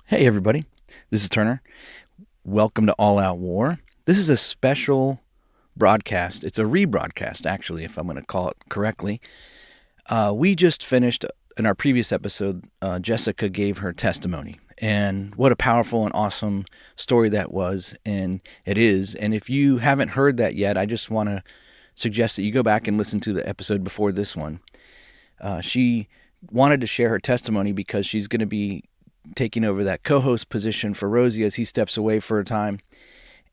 Hey, everybody. This is Turner. Welcome to All Out War. This is a special broadcast. It's a rebroadcast, actually, if I'm going to call it correctly. We just finished in our previous episode, Jessica gave her testimony. And what a powerful and awesome story that was, and it is. And if you haven't heard that yet, I just want to suggest that you go back and listen to the episode before this one. She wanted to share her testimony because she's going to be taking over that co-host position for Rosie as he steps away for a time.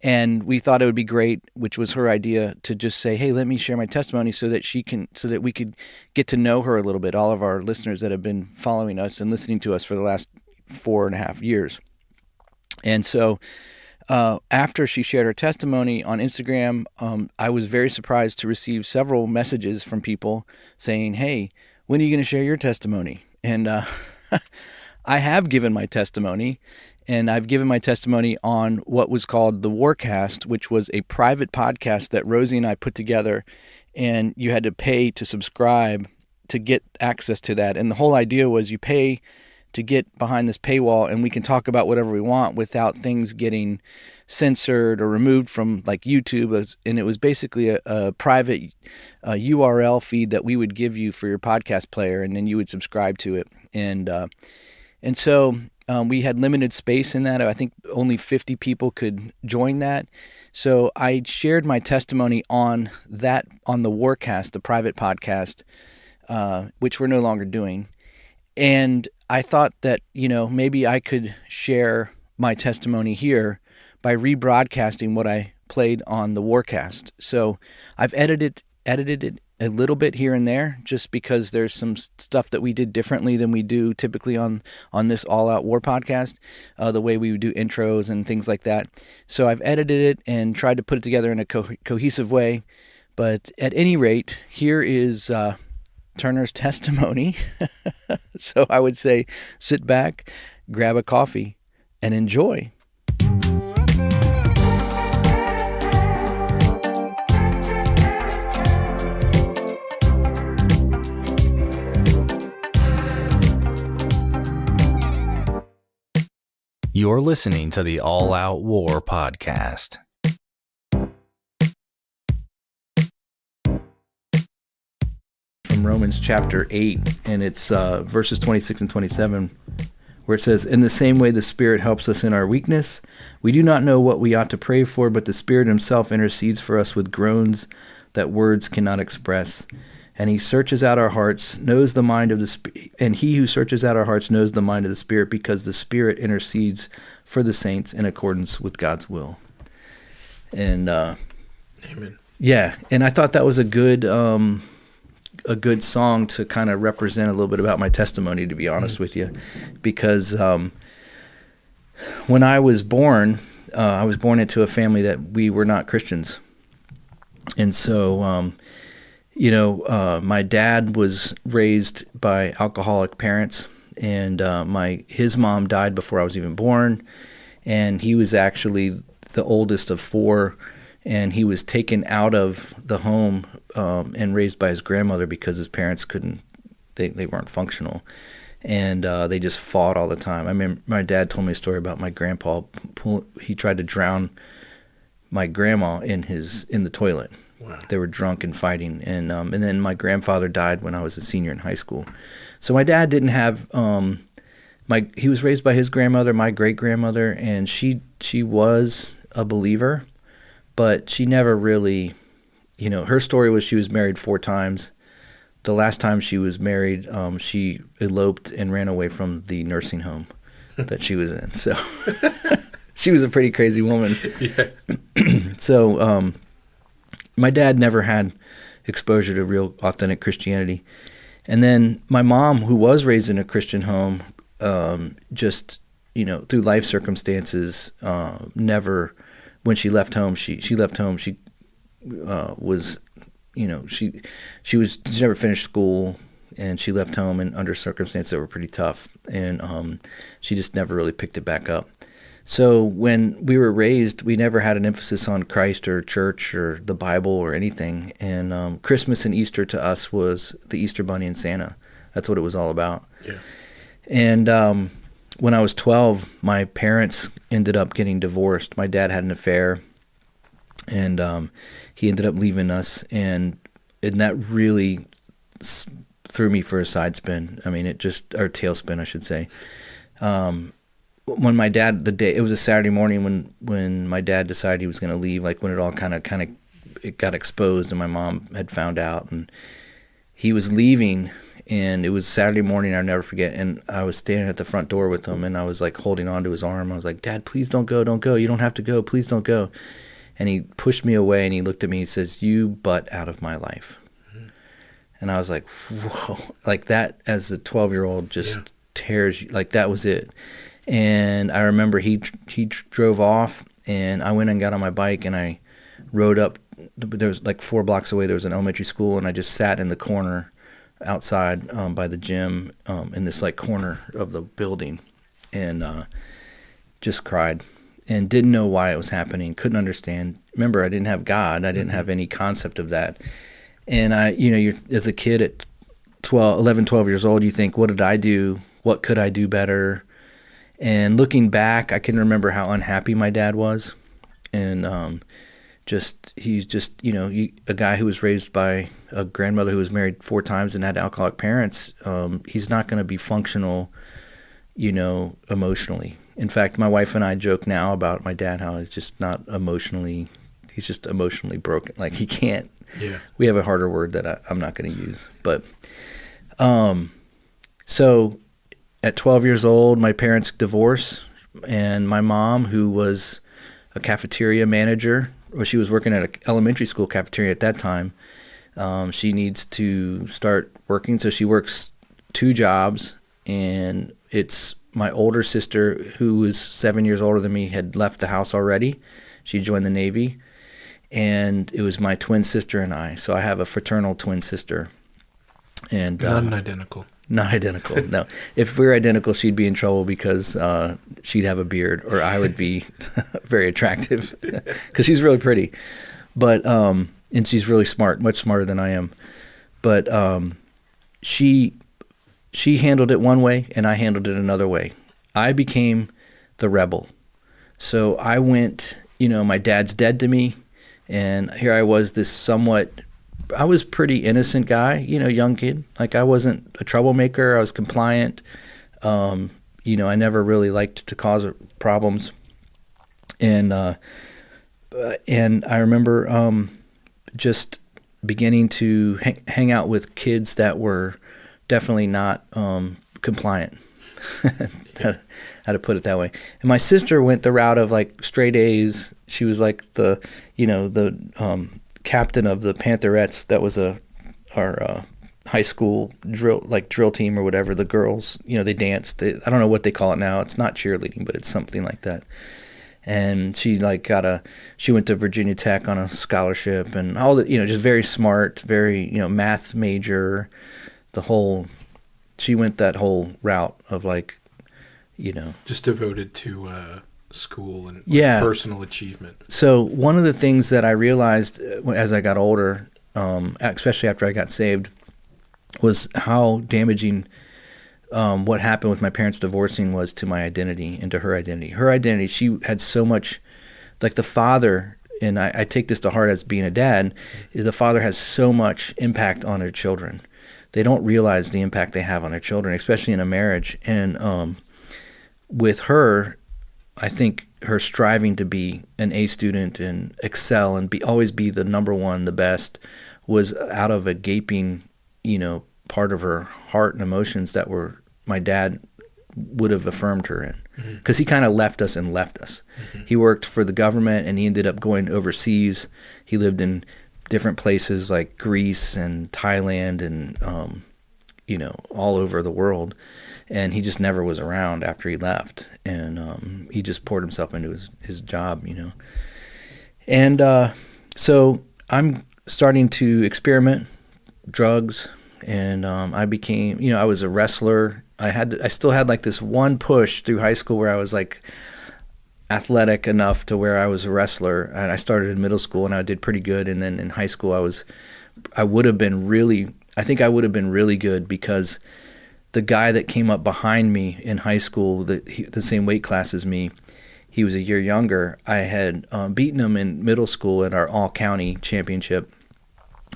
And we thought it would be great, which was her idea, to just say, hey, let me share my testimony so that we could get to know her a little bit, all of our listeners that have been following us and listening to us for the last 4.5 years. And so after she shared her testimony on Instagram, I was very surprised to receive several messages from people saying, hey, when are you going to share your testimony? And I have given my testimony, and I've given my testimony on what was called the Warcast, which was a private podcast that Rosie and I put together, and you had to pay to subscribe to get access to that. And the whole idea was you pay to get behind this paywall, and we can talk about whatever we want without things getting censored or removed from like YouTube. And it was basically a private URL feed that we would give you for your podcast player, and then you would subscribe to it. And so we had limited space in that. I think only 50 people could join that. So I shared my testimony on the Warcast, the private podcast, which we're no longer doing. And I thought that, maybe I could share my testimony here by rebroadcasting what I played on the Warcast. So I've edited it a little bit here and there, just because there's some stuff that we did differently than we do typically on this All Out War podcast, the way we would do intros and things like that. So I've edited it and tried to put it together in a cohesive way. But at any rate, here is Turner's testimony. So I would say sit back, grab a coffee, and enjoy. You're listening to the All Out War podcast. From Romans chapter 8, and it's verses 26 and 27, where it says, in the same way the Spirit helps us in our weakness. We do not know what we ought to pray for, but the Spirit himself intercedes for us with groans that words cannot express. And he searches out our hearts, knows the mind of the Spirit, and he who searches out our hearts knows the mind of the Spirit, because the Spirit intercedes for the saints in accordance with God's will. And Amen. Yeah, and I thought that was a good song to kind of represent a little bit about my testimony, to be honest with you, because when I was born into a family that we were not Christians, and so. My dad was raised by alcoholic parents, and his mom died before I was even born, and he was actually the oldest of four, and he was taken out of the home and raised by his grandmother because his parents they weren't functional, and they just fought all the time. I mean, my dad told me a story about my grandpa. He tried to drown my grandma in the toilet. Wow. They were drunk and fighting, and then my grandfather died when I was a senior in high school. So my dad didn't have he was raised by his grandmother, my great grandmother, and she was a believer, but she never really, her story was she was married 4 times. The last time she was married, she eloped and ran away from the nursing home that she was in. So she was a pretty crazy woman. Yeah. So. My dad never had exposure to real authentic Christianity. And then my mom, who was raised in a Christian home, just, through life circumstances, never, when she left home, she was, she never finished school, and she left home under circumstances that were pretty tough. And she just never really picked it back up. So when we were raised, we never had an emphasis on Christ or church or the Bible or anything. And Christmas and Easter to us was the Easter Bunny and Santa. That's what it was all about. Yeah. And when I was 12, my parents ended up getting divorced. My dad had an affair, and he ended up leaving us, and that really threw me for a side spin. I mean, or tailspin, I should say. When my dad, it was a Saturday morning when my dad decided he was going to leave, like when it all kind of it got exposed, and my mom had found out, and he was leaving, and it was Saturday morning. I'll never forget. And I was standing at the front door with him, and I was like holding on to his arm. I was like, "Dad, please don't go, don't go. You don't have to go. Please don't go." And he pushed me away, and he looked at me. He says, "You butt out of my life." Mm-hmm. And I was like, "Whoa!" Like that, as a 12-year-old, just tears you. Like that was it. And I remember he drove off, and I went and got on my bike, and I rode up. There was like 4 blocks away. There was an elementary school, and I just sat in the corner outside by the gym in this like corner of the building, and just cried and didn't know why it was happening. Couldn't understand. Remember, I didn't have God. I didn't have any concept of that. And you're as a kid at 11, 12 years old, you think, what did I do? What could I do better? And looking back, I can remember how unhappy my dad was, and he's just a guy who was raised by a grandmother who was married 4 times and had alcoholic parents. He's not going to be functional, emotionally. In fact, my wife and I joke now about my dad, how he's just emotionally broken. Like he can't. Yeah. We have a harder word that I'm not going to use, but so at 12 years old, my parents divorce, and my mom, who was a cafeteria manager, or she was working at an elementary school cafeteria at that time, she needs to start working. So she works 2 jobs, and it's my older sister, who was 7 years older than me, had left the house already. She joined the Navy, and it was my twin sister and I. So I have a fraternal twin sister. And not identical. Not identical, no. If we were identical, she'd be in trouble because she'd have a beard, or I would be very attractive because she's really pretty. But and she's really smart, much smarter than I am. But she handled it one way, and I handled it another way. I became the rebel. So I went, my dad's dead to me, and here I was, I was pretty innocent guy, young kid. Like I wasn't a troublemaker. I was compliant. I never really liked to cause problems. And I remember just beginning to hang out with kids that were definitely not compliant. How to put it that way. And my sister went the route of like straight A's. She was like the captain of the Pantherettes. That was our high school drill team or whatever. The girls, they danced. I don't know what they call it now. It's not cheerleading, but it's something like that. And she she went to Virginia Tech on a scholarship, and all the, just very smart, very, math major. She went that whole route of just devoted to school and personal achievement. So one of the things that I realized as I got older, especially after I got saved, was how damaging what happened with my parents divorcing was to my identity and to her identity. Her identity, she had so much, like the father, and I take this to heart as being a dad, is the father has so much impact on their children. They don't realize the impact they have on their children, especially in a marriage. And with her, I think her striving to be an A student and excel and always be the number one, the best, was out of a gaping, part of her heart and emotions that were my dad would have affirmed her in. Because he kind of left us. Mm-hmm. He worked for the government, and he ended up going overseas. He lived in different places like Greece and Thailand and, all over the world. And he just never was around after he left. And he just poured himself into his job, And so I'm starting to experiment, drugs, and I became, I was a wrestler. I still had like this one push through high school where I was like athletic enough to where I was a wrestler. And I started in middle school, and I did pretty good. And then in high school, I would have been really good because the guy that came up behind me in high school, the same weight class as me, he was a year younger. I had beaten him in middle school at our all-county championship.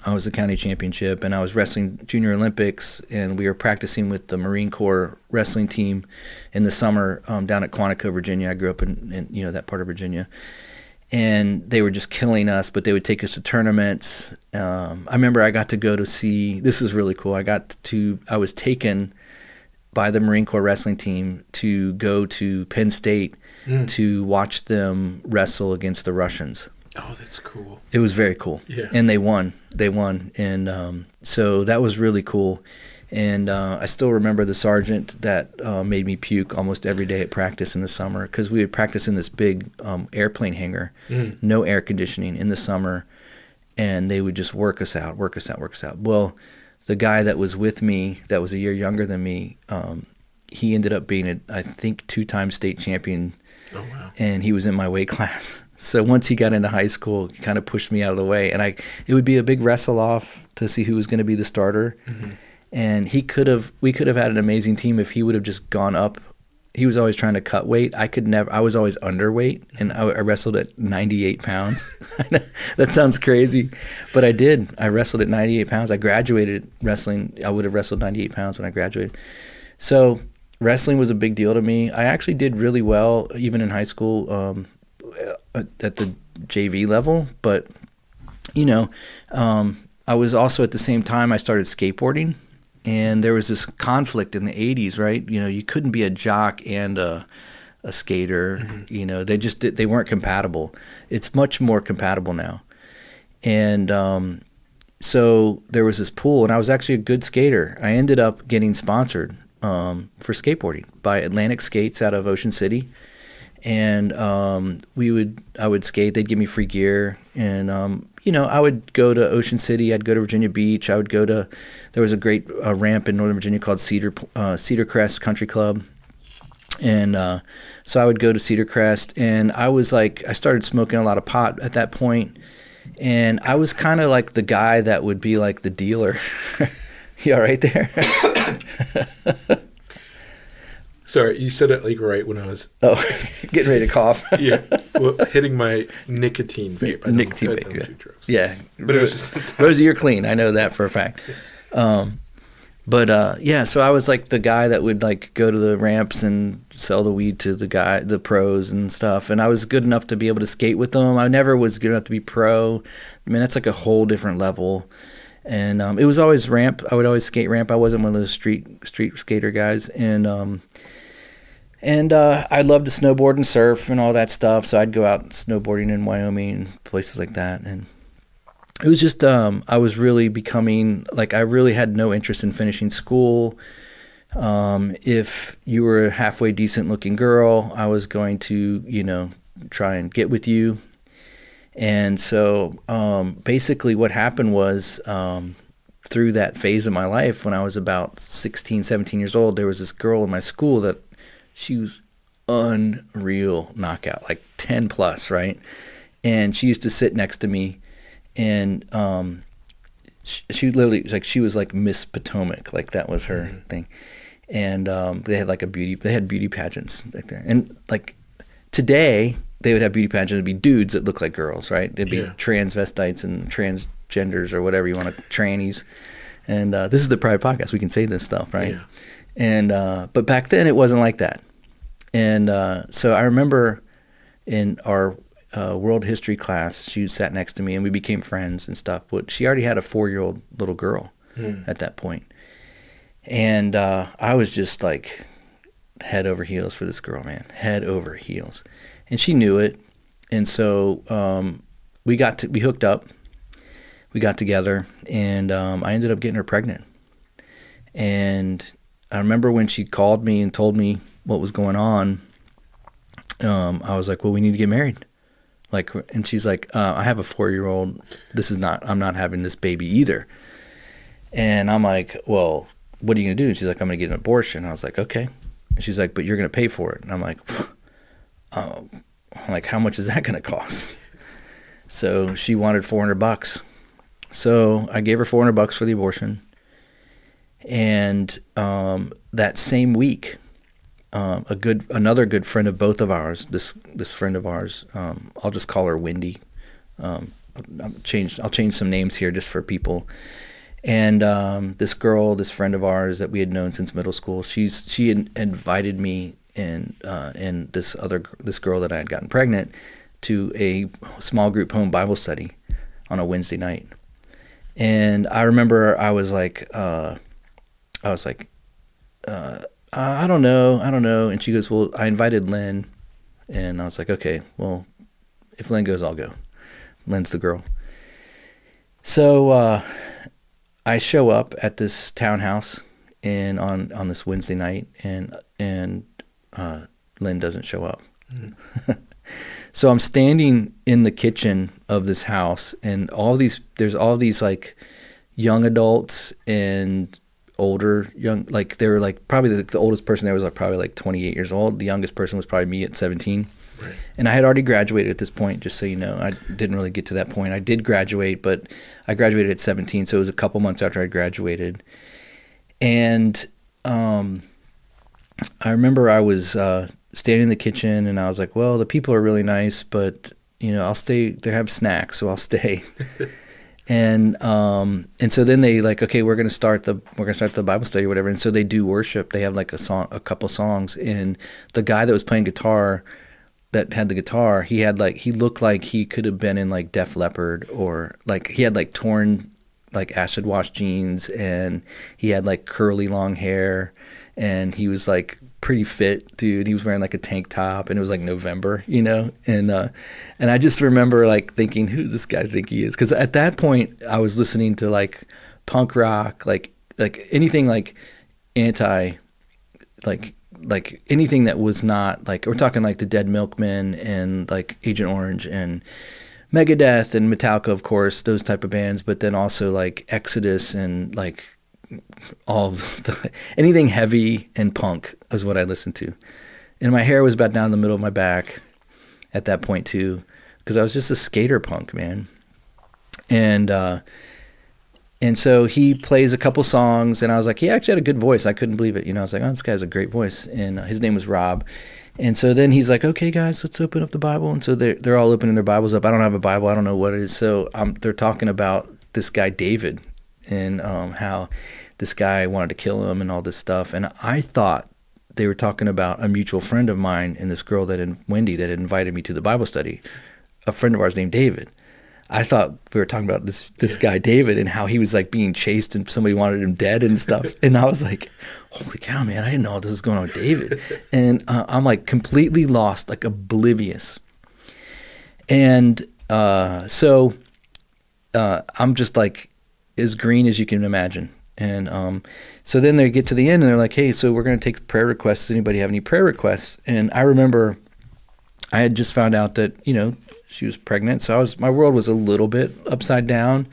I was the county championship, and I was wrestling Junior Olympics, and we were practicing with the Marine Corps wrestling team in the summer down at Quantico, Virginia. I grew up in that part of Virginia. And they were just killing us, but they would take us to tournaments. I remember I got to go to see, this is really cool, I was taken by the Marine Corps wrestling team to go to Penn State to watch them wrestle against the Russians. Oh, that's cool. It was very cool. Yeah. And they won. And so that was really cool. And I still remember the sergeant that made me puke almost every day at practice in the summer, because we would practice in this big airplane hangar, no air conditioning in the summer, and they would just work us out. Well, the guy that was with me that was a year younger than me, he ended up being, I think, 2-time state champion. Oh, wow. And he was in my weight class. So once he got into high school, he kind of pushed me out of the way. And it would be a big wrestle-off to see who was going to be the starter. Mm-hmm. And we could have had an amazing team if he would have just gone up. He was always trying to cut weight. I was always underweight, and I wrestled at 98 pounds. That sounds crazy, but I did. I wrestled at 98 pounds. I graduated wrestling. I would have wrestled 98 pounds when I graduated. So wrestling was a big deal to me. I actually did really well, even in high school, at the JV level. But, I was also, at the same time, I started skateboarding. And there was this conflict in the 80s, right? You couldn't be a jock and a skater. Mm-hmm. They weren't compatible. It's much more compatible now. And so there was this pool, and I was actually a good skater. I ended up getting sponsored for skateboarding by Atlantic Skates out of Ocean City. And I would skate. They'd give me free gear. And, I would go to Ocean City. I'd go to Virginia Beach. There was a great ramp in Northern Virginia called Cedar Crest Country Club. And so I would go to Cedar Crest. And I started smoking a lot of pot at that point. And I was kind of like the guy that would be like the dealer. You all right there? Sorry, you said it like right when I was... Oh, getting ready to cough. Yeah, well, hitting my nicotine vape. I don't do drugs. Yeah. But it was just... Rosie, you're clean. I know that for a fact. So I was like the guy that would like go to the ramps and sell the weed to the pros and stuff. And I was good enough to be able to skate with them. I never was good enough to be pro. I mean, that's like a whole different level. And it was always ramp. I would always skate ramp. I wasn't one of those street skater guys. And I loved to snowboard and surf and all that stuff. So I'd go out snowboarding in Wyoming and places like that. And it was just, I was really becoming, like, I really had no interest in finishing school. If you were a halfway decent looking girl, I was going to, try and get with you. And so basically what happened was through that phase of my life, when I was about 16, 17 years old, there was this girl in my school that she was unreal knockout, like 10 plus, right? And she used to sit next to me, and she literally, like, she was like Miss Potomac, like that was her thing. And they had beauty pageants back there. And like today, they would have beauty pageants. It'd be dudes that look like girls, right? They'd be transvestites and transgenders or whatever you want to, trannies. And this is the private podcast. We can say this stuff, right? Yeah. And but back then it wasn't like that. And so I remember in our world history class, she sat next to me and we became friends and stuff. But she already had a 4-year-old little girl at that point. And I was just like head over heels for this girl, man, head over heels. And she knew it. And so we hooked up, we got together, and I ended up getting her pregnant. And I remember when she called me and told me what was going on, I was like, well, we need to get married. Like, and she's like, I have a 4-year-old. I'm not having this baby either. And I'm like, well, what are you going to do? And she's like, I'm going to get an abortion. I was like, okay. And she's like, but you're going to pay for it. And I'm like, how much is that going to cost? So she wanted $400. So I gave her $400 for the abortion. And that same week, another good friend of both of ours, this friend of ours, I'll just call her Wendy. I'll change some names here just for people. And this friend of ours that we had known since middle school, she invited me and this girl that I had gotten pregnant to a small group home Bible study on a Wednesday night. And I remember I was like, I don't know. And she goes, well, I invited Lynn. And I was like, okay, well, if Lynn goes, I'll go. Lynn's the girl. So I show up at this townhouse on this Wednesday night, and Lynn doesn't show up. So I'm standing in the kitchen of this house, and there's all these like young adults and older like they were like probably the oldest person there was like probably like 28 years old. The youngest person was probably me at 17. Right. And I had already graduated at this point, just so you know. I didn't really get to that point. I did graduate, but I graduated at 17, so it was a couple months after I graduated. And I remember I was standing in the kitchen, and I was like, well, the people are really nice, but I'll stay. They have snacks, so I'll stay. And so then they like, okay, we're gonna start the Bible study or whatever. And so they do worship. They have like a couple songs, and the guy that was playing guitar, that had the guitar, he looked like he could have been in like Def Leppard, or like he had like torn like acid wash jeans, and he had like curly long hair, and he was like pretty fit dude. He was wearing like a tank top, and it was like November, and I just remember like thinking, who does this guy think he is? Because at that point I was listening to like punk rock, like anything like anti, like anything that was not like, we're talking like the Dead Milkmen and like Agent Orange and Megadeth and Metallica, of course, those type of bands, but then also like Exodus and like anything heavy and punk is what I listened to. And my hair was about down the middle of my back at that point too, because I was just a skater punk, man. And so he plays a couple songs, and I was like, he actually had a good voice. I couldn't believe it. I was like, oh, this guy has a great voice. And his name was Rob. And so then he's like, okay, guys, let's open up the Bible. And so they're all opening their Bibles up. I don't have a Bible. I don't know what it is. So they're talking about this guy, David, and how this guy wanted to kill him and all this stuff. And I thought they were talking about a mutual friend of mine and this girl Wendy, that had invited me to the Bible study, a friend of ours named David. I thought we were talking about this guy, David, and how he was like being chased and somebody wanted him dead and stuff. And I was like, holy cow, man, I didn't know this was going on with David. And I'm like completely lost, like oblivious. And so I'm just like as green as you can imagine. And so then they get to the end, and they're like, hey, so we're going to take prayer requests. Does anybody have any prayer requests? And I remember I had just found out that, she was pregnant, so my world was a little bit upside down.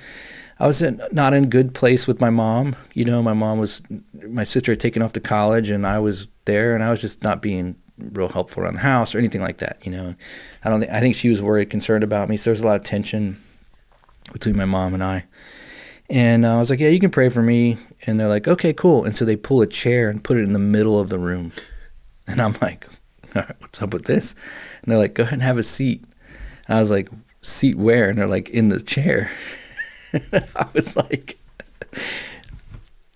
I was not in a good place with my mom. My sister had taken off to college, and I was there, and I was just not being real helpful around the house or anything like that. I think she was worried, concerned about me. So there was a lot of tension between my mom and I. And I was like, yeah, you can pray for me. And they're like, okay, cool. And so they pull a chair and put it in the middle of the room. And I'm like, all right, what's up with this? And they're like, go ahead and have a seat. And I was like, seat where? And they're like, in the chair. I was like,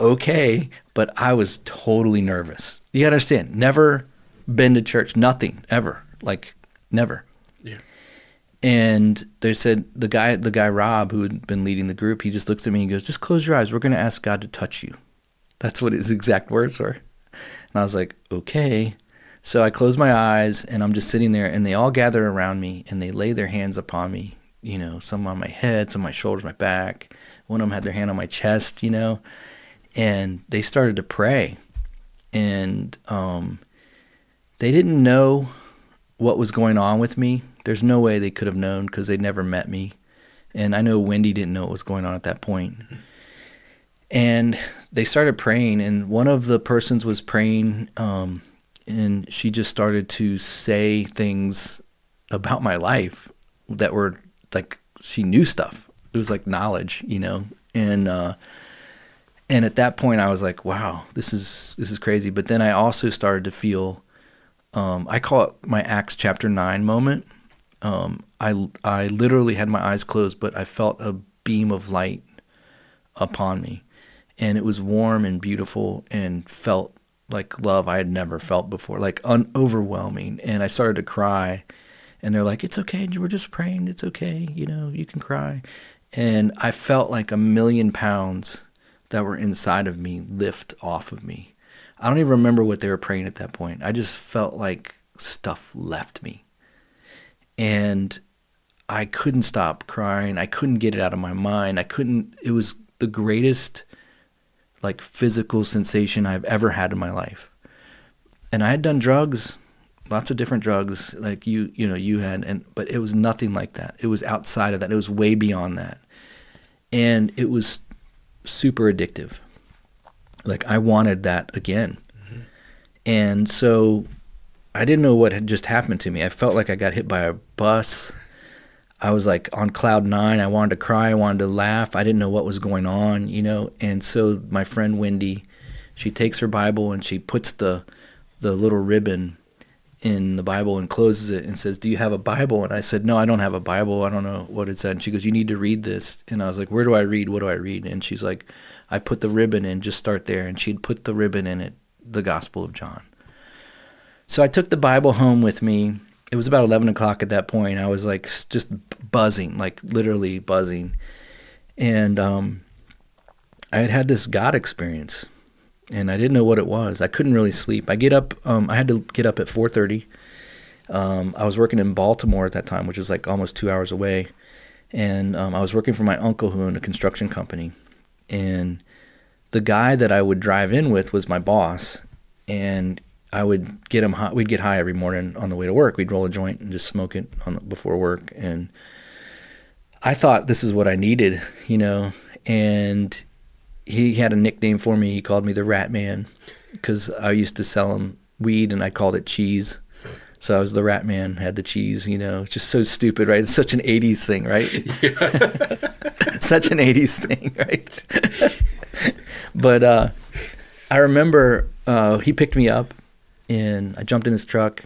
okay. But I was totally nervous. You gotta understand, never been to church, nothing, ever. Like, never. Yeah. And they said, the guy Rob, who had been leading the group, he just looks at me and goes, just close your eyes. We're going to ask God to touch you. That's what his exact words were. And I was like, okay. So I closed my eyes, and I'm just sitting there, and they all gather around me, and they lay their hands upon me, some on my head, some on my shoulders, my back. One of them had their hand on my chest, and they started to pray. And they didn't know what was going on with me. There's no way they could have known, because they'd never met me. And I know Wendy didn't know what was going on at that point. And they started praying, and one of the persons was praying, and she just started to say things about my life that were like, she knew stuff. It was like knowledge, and And at that point, I was like, wow, this is crazy. But then I also started to feel, I call it my Acts chapter 9 moment. I literally had my eyes closed, but I felt a beam of light upon me. And it was warm and beautiful and felt like love I had never felt before, like overwhelming. And I started to cry. And they're like, it's okay, we're just praying. It's okay, you can cry. And I felt like 1,000,000 pounds that were inside of me lift off of me. I don't even remember what they were praying at that point. I just felt like stuff left me. And I couldn't stop crying. I couldn't get it out of my mind. It was the greatest like physical sensation I've ever had in my life. And I had done drugs, lots of different drugs like you had, but it was nothing like that. It was outside of that. It was way beyond that. And it was super addictive. Like I wanted that again. Mm-hmm. And so I didn't know what had just happened to me. I felt like I got hit by a bus. I was like on cloud 9. I wanted to cry. I wanted to laugh. I didn't know what was going on, And so my friend Wendy, she takes her Bible and she puts the little ribbon in the Bible and closes it and says, do you have a Bible? And I said, no, I don't have a Bible. I don't know what it said. And she goes, you need to read this. And I was like, where do I read? What do I read? And she's like, I put the ribbon in, just start there. And she'd put the ribbon in it, the Gospel of John. So I took the Bible home with me. It was about 11 o'clock at that point. I was like just buzzing, like literally buzzing. And I had this God experience, and I didn't know what it was. I couldn't really sleep. I get up. I had to get up at 4:30. I was working in Baltimore at that time, which is like almost 2 hours away. And I was working for my uncle who owned a construction company. And the guy that I would drive in with was my boss. And I would get him high. We'd get high every morning on the way to work. We'd roll a joint and just smoke it before work. And I thought this is what I needed, And he had a nickname for me. He called me the Rat Man because I used to sell him weed and I called it cheese. So I was the Rat Man, had the cheese, It's just so stupid, right? It's such an 80s thing, right? Yeah. Such an 80s thing, right? But I remember he picked me up. And I jumped in his truck,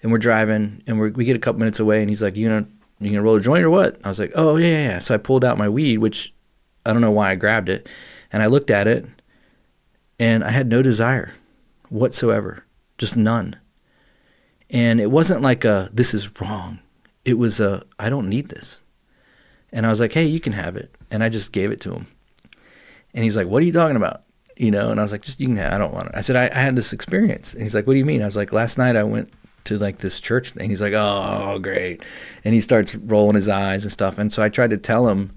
and we're driving, and we get a couple minutes away, and he's like, you gonna roll a joint or what? I was like, oh, yeah. So I pulled out my weed, which I don't know why I grabbed it, and I looked at it, and I had no desire whatsoever, just none. And it wasn't like this is wrong. It was I don't need this. And I was like, hey, you can have it. And I just gave it to him. And he's like, what are you talking about? And I was like, just, you can have, I don't want it. I said, I had this experience. And he's like, what do you mean? I was like, last night I went to like this church thing. He's like, oh, great. And he starts rolling his eyes and stuff. And so I tried to tell him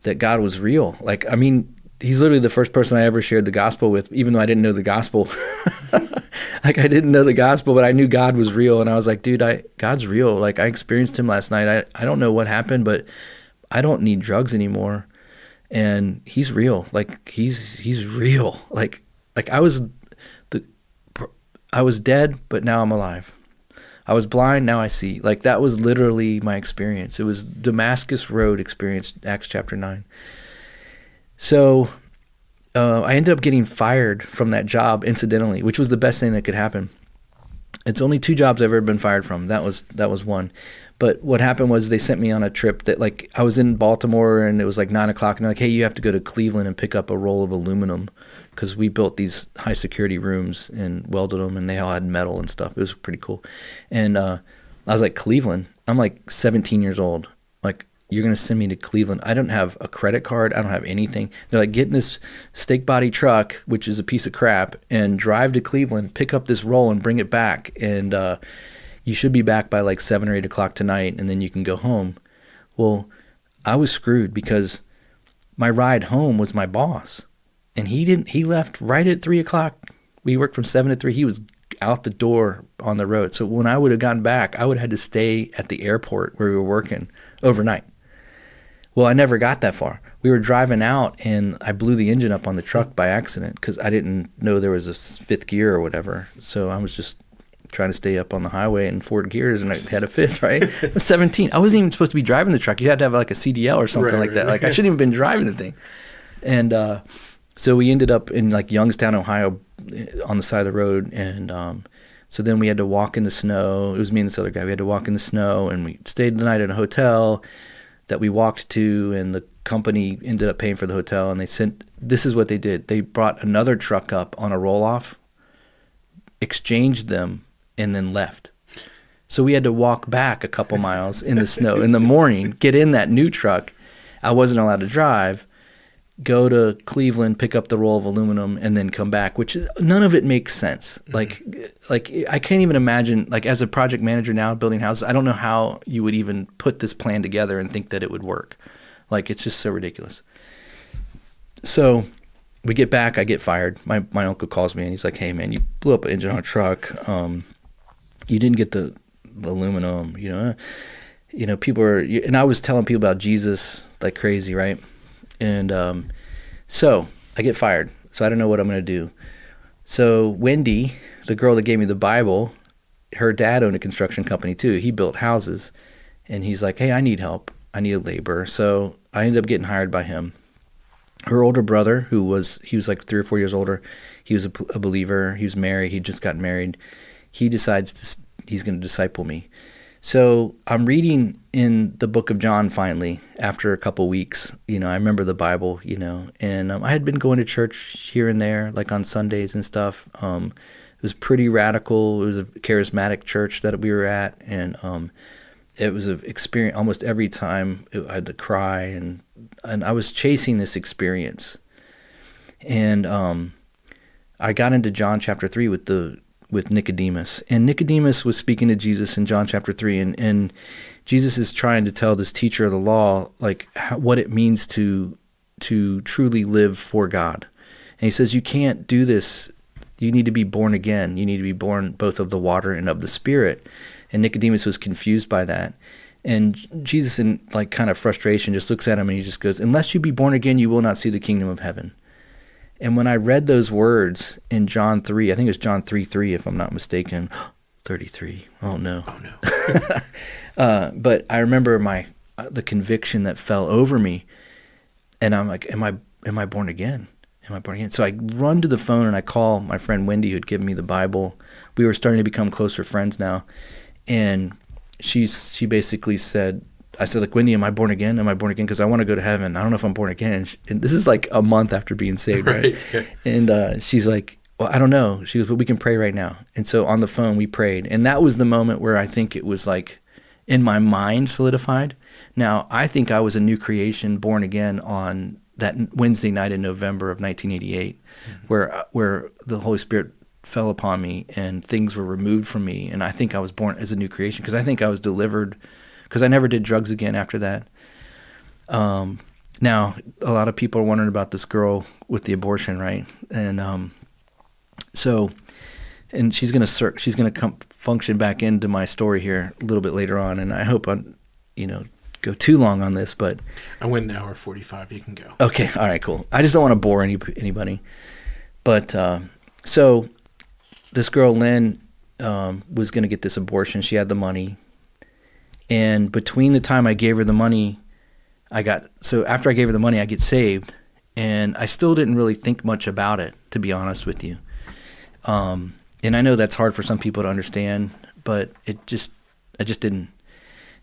that God was real. Like, I mean, he's literally the first person I ever shared the gospel with, even though I didn't know the gospel. Like, I didn't know the gospel, but I knew God was real. And I was like, dude, God's real. Like, I experienced him last night. I don't know what happened, but I don't need drugs anymore. And he's real. Like he's real. Like I was dead, but now I'm alive. I was blind, now I see. Like that was literally my experience. It was Damascus Road experience, Acts chapter 9. So I ended up getting fired from that job incidentally, which was the best thing that could happen. It's only 2 jobs I've ever been fired from. That was one. But what happened was they sent me on a trip that, like, I was in Baltimore and it was like 9 o'clock and they're like, hey, you have to go to Cleveland and pick up a roll of aluminum because we built these high security rooms and welded them and they all had metal and stuff. It was pretty cool. And I was like, Cleveland? I'm like 17 years old. Like, you're going to send me to Cleveland? I don't have a credit card. I don't have anything. They're like, get in this steak body truck, which is a piece of crap, and drive to Cleveland, pick up this roll and bring it back. And you should be back by like 7 or 8 o'clock tonight, and then you can go home. Well, I was screwed because my ride home was my boss, and he left right at 3 o'clock. We worked from 7 to 3. He was out the door on the road. So when I would have gotten back, I would have had to stay at the airport where we were working overnight. Well, I never got that far. We were driving out, and I blew the engine up on the truck by accident because I didn't know there was a 5th gear or whatever. So I was just trying to stay up on the highway in 4 gears, and I had a 5th, right? I was 17. I wasn't even supposed to be driving the truck. You had to have like a CDL or something like that. Like I shouldn't even been driving the thing. And so we ended up in like Youngstown, Ohio, on the side of the road, and so then we had to walk in the snow. It was me and this other guy. We had to walk in the snow, and we stayed the night in a hotel that we walked to, and the company ended up paying for the hotel, and this is what they did. They brought another truck up on a roll-off, exchanged them, and then left. So we had to walk back a couple miles in the snow in the morning, get in that new truck. I wasn't allowed to drive, go to Cleveland, pick up the roll of aluminum, and then come back, which none of it makes sense. Mm-hmm. Like I can't even imagine, like as a project manager now building houses, I don't know how you would even put this plan together and think that it would work. Like, it's just so ridiculous. So we get back, I get fired. My uncle calls me and he's like, hey man, you blew up an engine on a truck. You didn't get the aluminum, people are, and I was telling people about Jesus like crazy, right? And so I get fired. So I don't know what I'm going to do. So Wendy, the girl that gave me the Bible, her dad owned a construction company too. He built houses. And he's like, hey, I need help. I need a laborer. So I ended up getting hired by him. Her older brother, he was like 3 or 4 years older. He was a believer. He was married. He just got married. He decides he's going to disciple me. So I'm reading in the book of John finally after a couple weeks. I remember the Bible, and I had been going to church here and there, like on Sundays and stuff. It was pretty radical. It was a charismatic church that we were at, and it was an experience. Almost every time I had to cry, and I was chasing this experience. And I got into John chapter 3 with Nicodemus. And Nicodemus was speaking to Jesus in John chapter 3, and Jesus is trying to tell this teacher of the law like what it means to truly live for God. And he says, you can't do this. You need to be born again. You need to be born both of the water and of the Spirit. And Nicodemus was confused by that. And Jesus, in like kind of frustration, just looks at him and he just goes, unless you be born again, you will not see the kingdom of heaven. And when I read those words in John 3, I think it was John 3:3, if I'm not mistaken. 33. Oh, no. Oh, no. But I remember the conviction that fell over me. And I'm like, am I born again? Am I born again? So I run to the phone and I call my friend Wendy, who'd given me the Bible. We were starting to become closer friends now. And she basically said, I said, like, Wendy, am I born again? Am I born again? Because I want to go to heaven. I don't know if I'm born again. And this is like a month after being saved, right? Yeah. And she's like, well, I don't know. She goes, but we can pray right now. And so on the phone, we prayed. And that was the moment where I think it was like in my mind solidified. Now, I think I was a new creation, born again on that Wednesday night in November of 1988, where the Holy Spirit fell upon me and things were removed from me. And I think I was born as a new creation because I think I was delivered because I never did drugs again after that. Now, a lot of people are wondering about this girl with the abortion, right? And and she's gonna come function back into my story here a little bit later on. And I hope I, go too long on this, but I went an hour 45. You can go. Okay, all right, cool. I just don't want to bore anybody. But so this girl Lynn was gonna get this abortion. She had the money. And between the time I gave her the money, after I gave her the money, I get saved, and I still didn't really think much about it, to be honest with you. And I know that's hard for some people to understand, but I just didn't.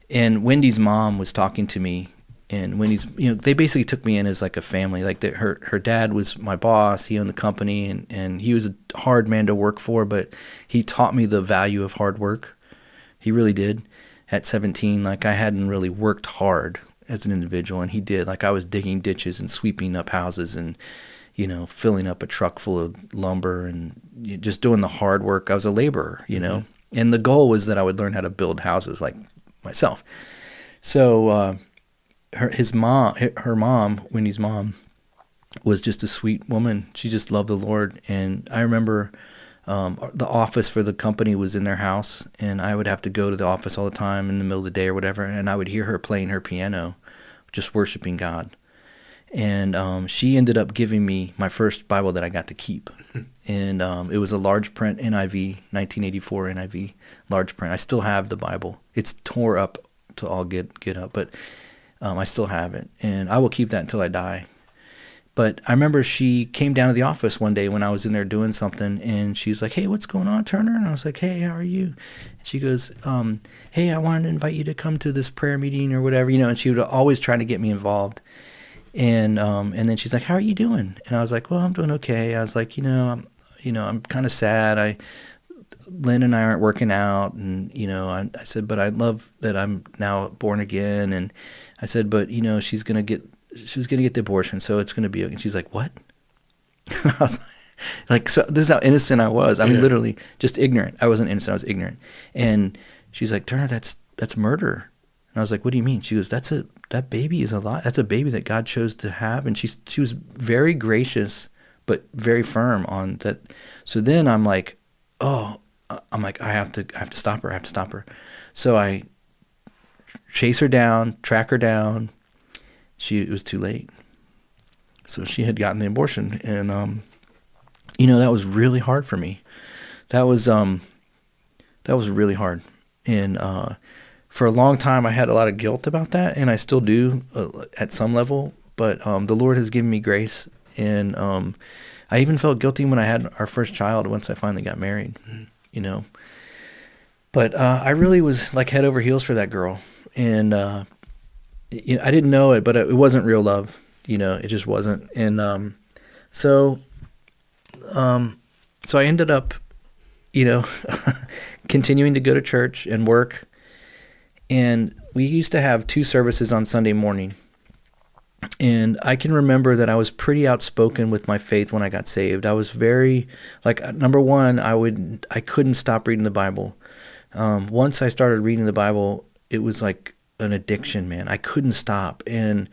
And Wendy's mom was talking to me, and Wendy's, they basically took me in as like a family. Like her dad was my boss. He owned the company, and he was a hard man to work for, but he taught me the value of hard work. He really did. At 17, like I hadn't really worked hard as an individual, and he did. Like I was digging ditches and sweeping up houses and, filling up a truck full of lumber and just doing the hard work. I was a laborer, and the goal was that I would learn how to build houses like myself. So her mom, Wendy's mom, was just a sweet woman. She just loved the Lord. And I remember the office for the company was in their house, and I would have to go to the office all the time in the middle of the day or whatever, and I would hear her playing her piano, just worshiping God. And she ended up giving me my first Bible that I got to keep. And it was a large print NIV, 1984 NIV, large print. I still have the Bible. It's tore up to all get up, but I still have it. And I will keep that until I die. But I remember she came down to the office one day when I was in there doing something, and she's like, "Hey, what's going on, Turner?" And I was like, "Hey, how are you?" And she goes, "Hey, I wanted to invite you to come to this prayer meeting or whatever, you know." And she would always try to get me involved. And then she's like, "How are you doing?" And I was like, "Well, I'm doing okay." I was like, I'm kind of sad. Lynn and I aren't working out, and I said, "But I love that I'm now born again." And I said, "But she was gonna get the abortion, so it's gonna be okay." And she's like, "What?" I was like, so this is how innocent I was. I mean, literally just ignorant. I wasn't innocent. I was ignorant. And she's like, "Turner, that's murder." And I was like, "What do you mean?" She goes, that baby is alive. That's a baby that God chose to have." And she was very gracious, but very firm on that. So then I'm like, I have to stop her. I have to stop her. So I chase her down, track her down. It was too late. So she had gotten the abortion, and that was really hard for me. That was really hard, and for a long time I had a lot of guilt about that, and I still do at some level. But the Lord has given me grace, and I even felt guilty when I had our first child once I finally got married. But I really was like head over heels for that girl, and I didn't know it, but it wasn't real love. It just wasn't. And so I ended up, continuing to go to church and work. And we used to have 2 services on Sunday morning. And I can remember that I was pretty outspoken with my faith when I got saved. I was very, number one, I couldn't stop reading the Bible. Once I started reading the Bible, it was like an addiction, man. I couldn't stop. And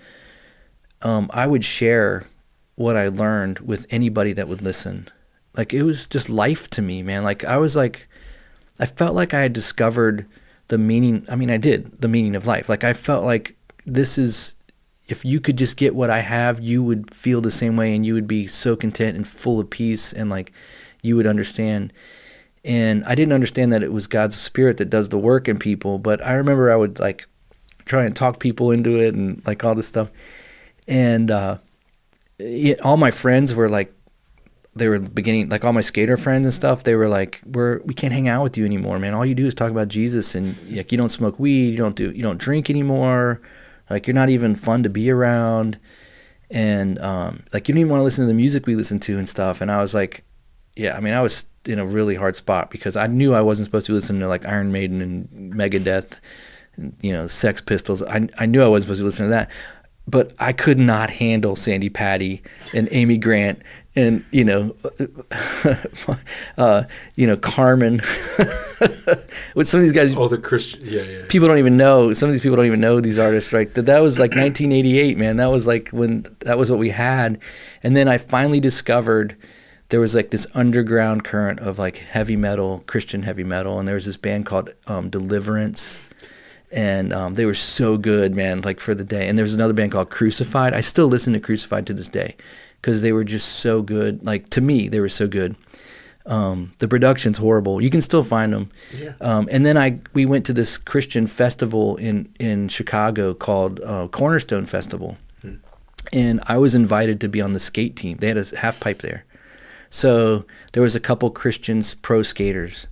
I would share what I learned with anybody that would listen. Like, it was just life to me, man. Like, I felt like I had discovered the meaning. I mean, I did, the meaning of life. Like, I felt like if you could just get what I have, you would feel the same way, and you would be so content and full of peace, and like, you would understand. And I didn't understand that it was God's Spirit that does the work in people, but I remember I would like try and talk people into it and like all this stuff. And all my friends were like, they were beginning, like all my skater friends and stuff, they were like, we can't hang out with you anymore, man. All you do is talk about Jesus, and like, you don't smoke weed, you don't drink anymore. Like, you're not even fun to be around. And like, you don't even want to listen to the music we listen to and stuff. And I was like, yeah, I mean, I was in a really hard spot because I knew I wasn't supposed to be listening to like Iron Maiden and Megadeth and, Sex Pistols. I knew I wasn't supposed to listen to that. But I could not handle Sandy Patty and Amy Grant and, Carmen. With some of these guys. Oh, the Christian. Yeah. People don't even know. Some of these people don't even know these artists, right? That was like 1988, man. That was like that was what we had. And then I finally discovered there was like this underground current of like heavy metal, Christian heavy metal. And there was this band called Deliverance. And they were so good, man, like for the day. And there's another band called Crucified. I still listen to Crucified to this day because they were just so good. Like, to me, they were so good. The production's horrible. You can still find them. Yeah. And then we went to this Christian festival in Chicago called Cornerstone Festival. And I was invited to be on the skate team. They had a half pipe there. So there was a couple Christians, pro skaters,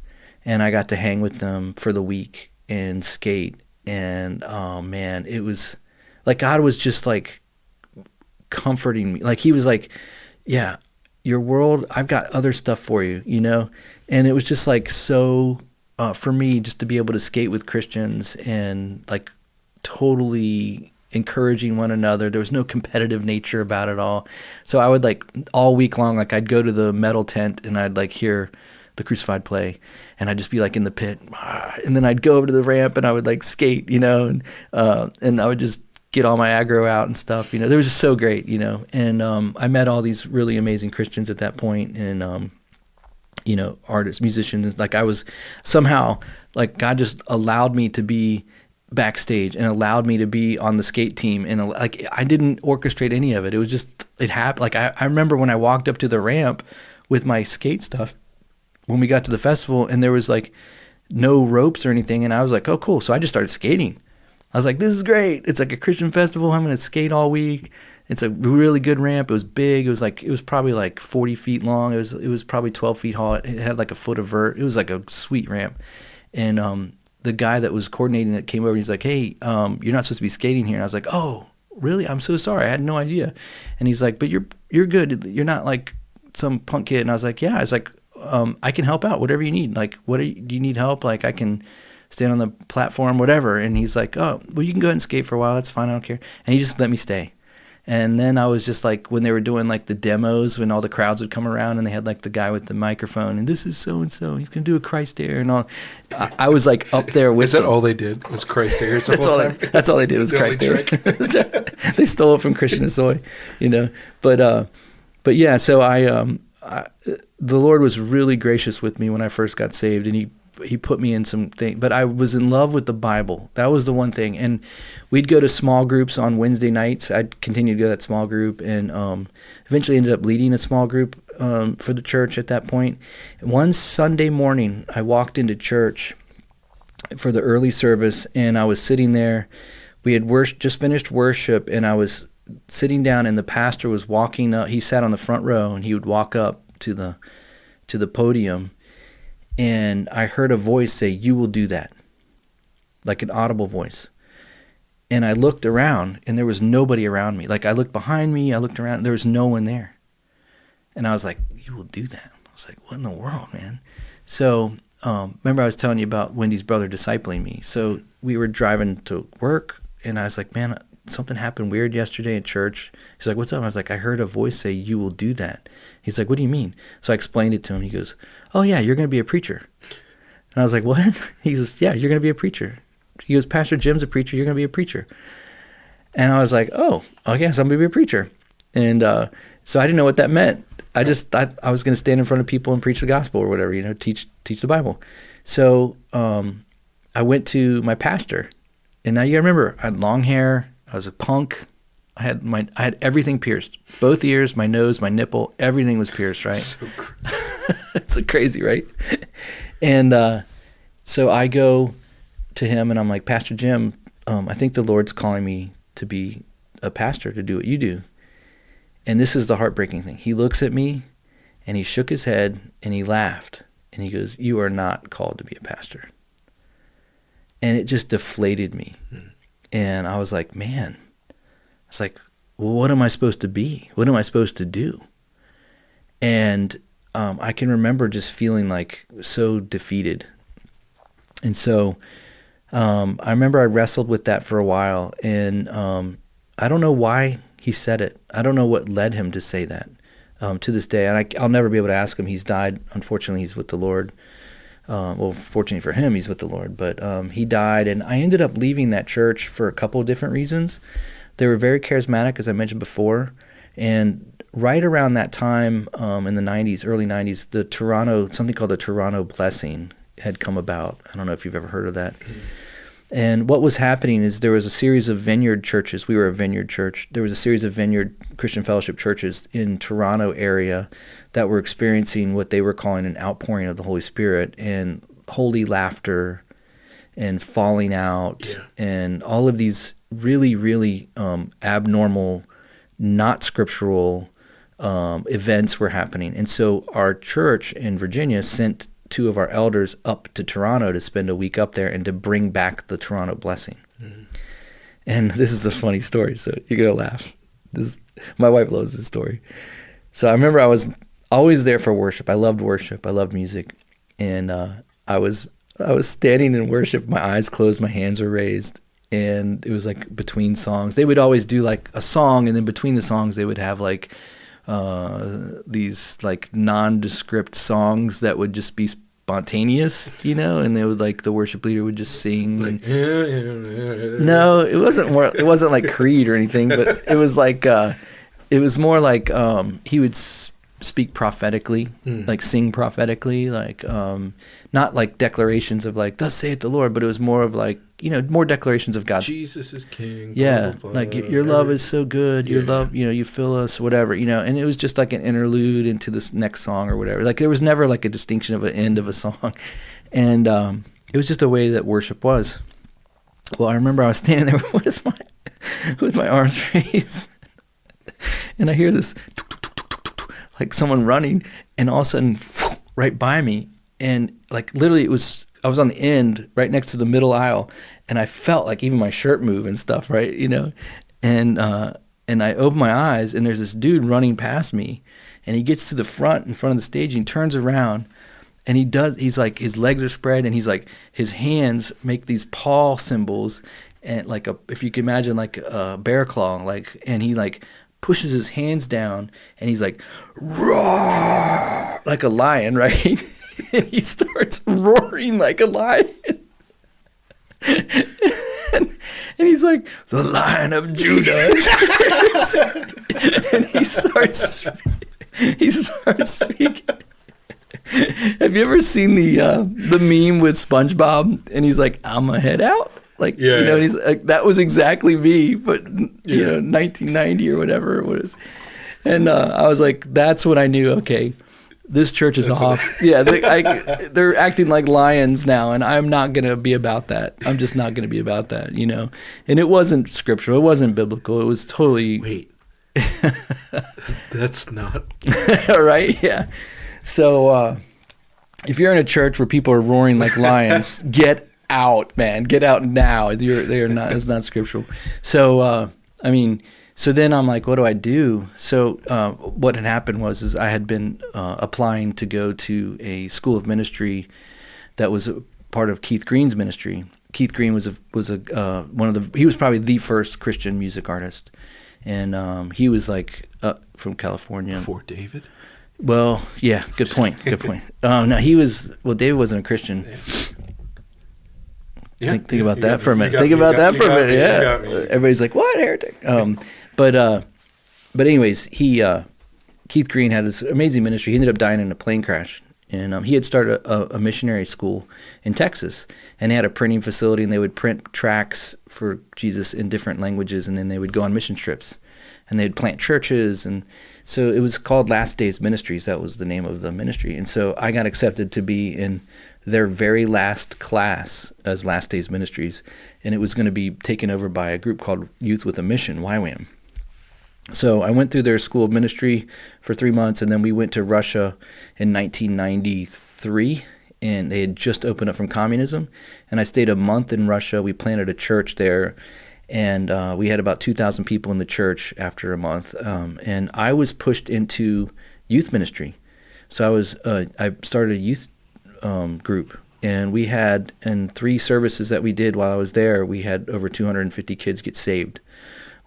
and I got to hang with them for the week and skate. And oh man, it was like God was just like comforting me. Like, he was like, yeah, your world, I've got other stuff for you, And it was just like so for me just to be able to skate with Christians and like totally encouraging one another. There was no competitive nature about it all. So I would like all week long, like I'd go to the metal tent and I'd like hear the Crucified play, and I'd just be like in the pit, and then I'd go over to the ramp and I would like skate, and I would just get all my aggro out and stuff. They were just so great, and I met all these really amazing Christians at that point, and artists, musicians. Like, I was somehow like God just allowed me to be backstage and allowed me to be on the skate team, and like I didn't orchestrate any of it. It was just, it happened. Like I remember when I walked up to the ramp with my skate stuff when we got to the festival, and there was like no ropes or anything, and I was like, oh cool. So I just started skating. I was like, this is great. It's like a Christian festival. I'm going to skate all week. It's a really good ramp. It was big. It was probably like 40 feet long. It was probably 12 feet tall. It had like a foot of vert. It was like a sweet ramp. And the guy that was coordinating it came over and he's like, "Hey, you're not supposed to be skating here." And I was like, "Oh, really? I'm so sorry. I had no idea." And he's like, "But you're good. You're not like some punk kid." And I was like, "Yeah." I was like, "I can help out. Whatever you need. Like, do you need help? Like, I can stand on the platform, whatever." And he's like, "Oh, well, you can go ahead and skate for a while. That's fine. I don't care." And he just let me stay. And then I was just like, when they were doing like the demos, when all the crowds would come around and they had like the guy with the microphone and this is so-and-so, he's going to do a Christ Dare and all. I was like up there with Is that them. all they did was Christ Dare the whole time? That's all they did was Christ Dare. They stole it from Christian Assoy, you know. But yeah, so the Lord was really gracious with me when I first got saved, and he put me in some things, but I was in love with the Bible. That was the one thing. And we'd go to small groups on Wednesday nights. I'd continue to go to that small group, and eventually ended up leading a small group for the church at that point. One Sunday morning, I walked into church for the early service, and I was sitting there. We had just finished worship, and I was sitting down, and the pastor was walking up. He sat on the front row, and he would walk up to the podium. And I heard a voice say, "You will do that," like an audible voice. And I looked around, and there was nobody around me. Like, I looked behind me, I looked around, there was no one there. And I was like, "You will do that." I was like, "What in the world, man?" So, remember I was telling you about Wendy's brother discipling me. So we were driving to work, and I was like, "Man, something happened weird yesterday at church." He's like, "What's up?" I was like, "I heard a voice say, 'You will do that.'" He's like, "What do you mean?" So I explained it to him. He goes, "Oh yeah, you're going to be a preacher." And I was like, "What?" He goes, "Yeah, you're going to be a preacher." He goes, "Pastor Jim's a preacher. You're going to be a preacher." And I was like, "Oh, I guess I'm going to be a preacher." And so I didn't know what that meant. I just thought I was going to stand in front of people and preach the gospel or whatever, teach the Bible. So I went to my pastor, and now you got to remember, I had long hair. I was a punk. I had everything pierced. Both ears, my nose, my nipple, everything was pierced, right? So crazy. It's so crazy, right? And so I go to him, and I'm like, "Pastor Jim, I think the Lord's calling me to be a pastor, to do what you do." And this is the heartbreaking thing. He looks at me, and he shook his head, and he laughed, and he goes, "You are not called to be a pastor." And it just deflated me. And I was like, man. It's like, well, what am I supposed to be? What am I supposed to do? And I can remember just feeling like so defeated. And so I remember I wrestled with that for a while, and I don't know why he said it. I don't know what led him to say that to this day. And I'll never be able to ask him. He's died. Unfortunately, he's with the Lord. Well, fortunately for him, he's with the Lord. But he died, and I ended up leaving that church for a couple of different reasons. They were very charismatic, as I mentioned before, and right around that time in the 90s, early 90s, something called the Toronto Blessing had come about. I don't know if you've ever heard of that. Mm-hmm. And what was happening is there was a series of vineyard churches. We were a vineyard church. There was a series of vineyard Christian fellowship churches in Toronto area that were experiencing what they were calling an outpouring of the Holy Spirit, and holy laughter and falling out and all of these really, really abnormal, not scriptural events were happening. And so our church in Virginia sent two of our elders up to Toronto to spend a week up there and to bring back the Toronto blessing. Mm-hmm. And this is a funny story, so you're going to laugh. My wife loves this story. So I remember I was always there for worship. I loved worship. I loved music. And I was standing in worship, my eyes closed, my hands were raised. And it was like between songs. They would always do like a song, and then between the songs they would have like these like nondescript songs that would just be spontaneous, and they would like the worship leader would just sing. Like, no, it wasn't like Creed or anything, but it was like it was more like he would speak prophetically, like sing prophetically, like not like declarations of like, "Thus saith the Lord," but it was more of like, more declarations of God's. Jesus is King. Yeah, blah, blah, blah, like your love is so good. Your love, you fill us, whatever, and it was just like an interlude into this next song or whatever. Like there was never like a distinction of an end of a song, and it was just a way that worship was. Well, I remember I was standing there with my arms raised. And I hear this like someone running, and all of a sudden right by me, and like literally I was on the end right next to the middle aisle, and I felt like even my shirt move and stuff, right, and I open my eyes, and there's this dude running past me, and he gets to the front in front of the stage, and he turns around, and he's like, his legs are spread, and he's like, his hands make these paw symbols, and like if you can imagine like a bear claw, like, and he like pushes his hands down, and he's like, roar, like a lion, right? And he starts roaring like a lion. And he's like, the Lion of Judah. And he starts speaking. Have you ever seen the meme with SpongeBob? And he's like, I'm gonna head out. Like, and he's like, that was exactly me, but 1990 or whatever it was. And I was like, that's when I knew, okay, this church is off. Yeah, they're acting like lions now, and I'm not going to be about that. I'm just not going to be about that, And it wasn't scriptural. It wasn't biblical. It was totally... Wait. That's not... Right? Yeah. So if you're in a church where people are roaring like lions, get out, man. Get out now. They are not. It's not scriptural. So, So then I'm like, what do I do? So what had happened was I had been applying to go to a school of ministry that was a part of Keith Green's ministry. Keith Green was he was probably the first Christian music artist, and he was like from California. Before David? Well, yeah, good point. Good point. No, David wasn't a Christian. Yeah, think about that for a minute. Think about that for a minute. Yeah, everybody's like, "What, heretic?" But anyways, Keith Green had this amazing ministry. He ended up dying in a plane crash, and he had started a missionary school in Texas, and they had a printing facility, and they would print tracts for Jesus in different languages, and then they would go on mission trips, and they'd plant churches, and so it was called Last Days Ministries. That was the name of the ministry, and so I got accepted to be in their very last class as Last Days Ministries, and it was going to be taken over by a group called Youth with a Mission, YWAM. So I went through their school of ministry for 3 months, and then we went to Russia in 1993, and they had just opened up from communism, and I stayed a month in Russia. We planted a church there, and we had about 2,000 people in the church after a month, and I was pushed into youth ministry. So I started a youth group, and we had, in 3 services that we did while I was there, we had over 250 kids get saved,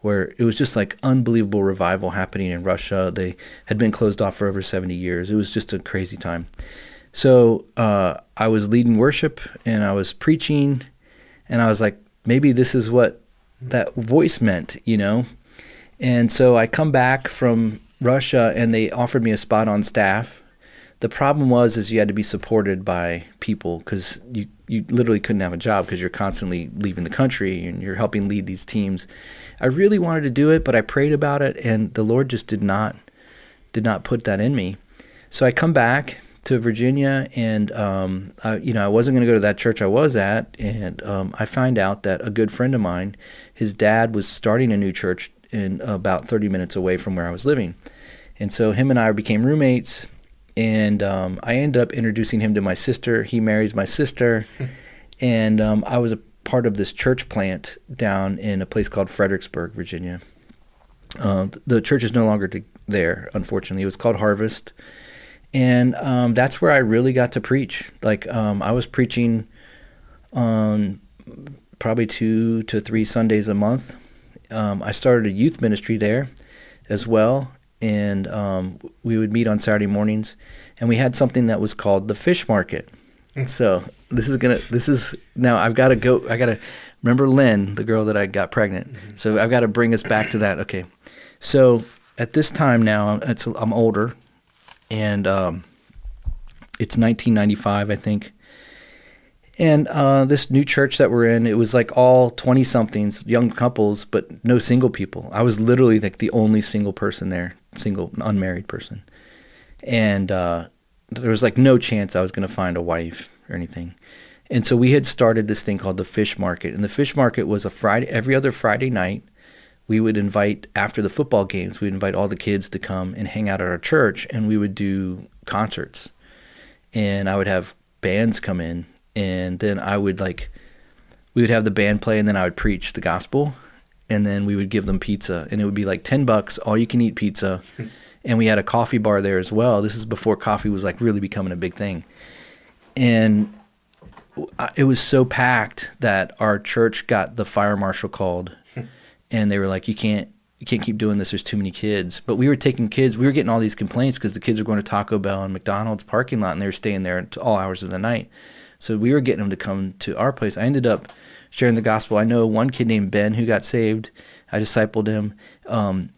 where it was just like unbelievable revival happening in Russia. They had been closed off for over 70 years. It was just a crazy time. So I was leading worship, and I was preaching, and I was like, maybe this is what that voice meant, And so I come back from Russia, and they offered me a spot on staff. The problem is you had to be supported by people, because you literally couldn't have a job because you're constantly leaving the country and you're helping lead these teams. I really wanted to do it, but I prayed about it, and the Lord just did not put that in me. So I come back to Virginia, and I wasn't going to go to that church I was at, and I find out that a good friend of mine, his dad was starting a new church in about 30 minutes away from where I was living, and so him and I became roommates. And I ended up introducing him to my sister. He marries my sister. And I was a part of this church plant down in a place called Fredericksburg, Virginia. The church is no longer there, unfortunately. It was called Harvest. And that's where I really got to preach. Like I was preaching on probably 2 to 3 Sundays a month. I started a youth ministry there as well. And we would meet on Saturday mornings, and we had something that was called the fish market. So now I've got to go. I got to remember Lynn, the girl that I got pregnant. Mm-hmm. So I've got to bring us back to that. Okay. So at this time now, I'm older, and it's 1995, I think. And this new church that we're in, it was like all 20-somethings, young couples, but no single people. I was literally like the only single person there, single, unmarried person. And there was like no chance I was going to find a wife or anything. And so we had started this thing called the Fish Market. And the Fish Market was every other Friday night. we would invite, after the football games, we'd invite all the kids to come and hang out at our church, and we would do concerts. And I would have bands come in, and then we would have the band play, and then I would preach the gospel, and then we would give them pizza, and it would be like $10, all you can eat pizza. And we had a coffee bar there as well. This is before coffee was like really becoming a big thing. And it was so packed that our church got the fire marshal called, and they were like, you can't keep doing this. There's too many kids. But we were taking kids. We were getting all these complaints because the kids were going to Taco Bell and McDonald's parking lot, and they were staying there at all hours of the night. So we were getting them to come to our place. I ended up sharing the gospel. I know one kid named Ben who got saved. I discipled him.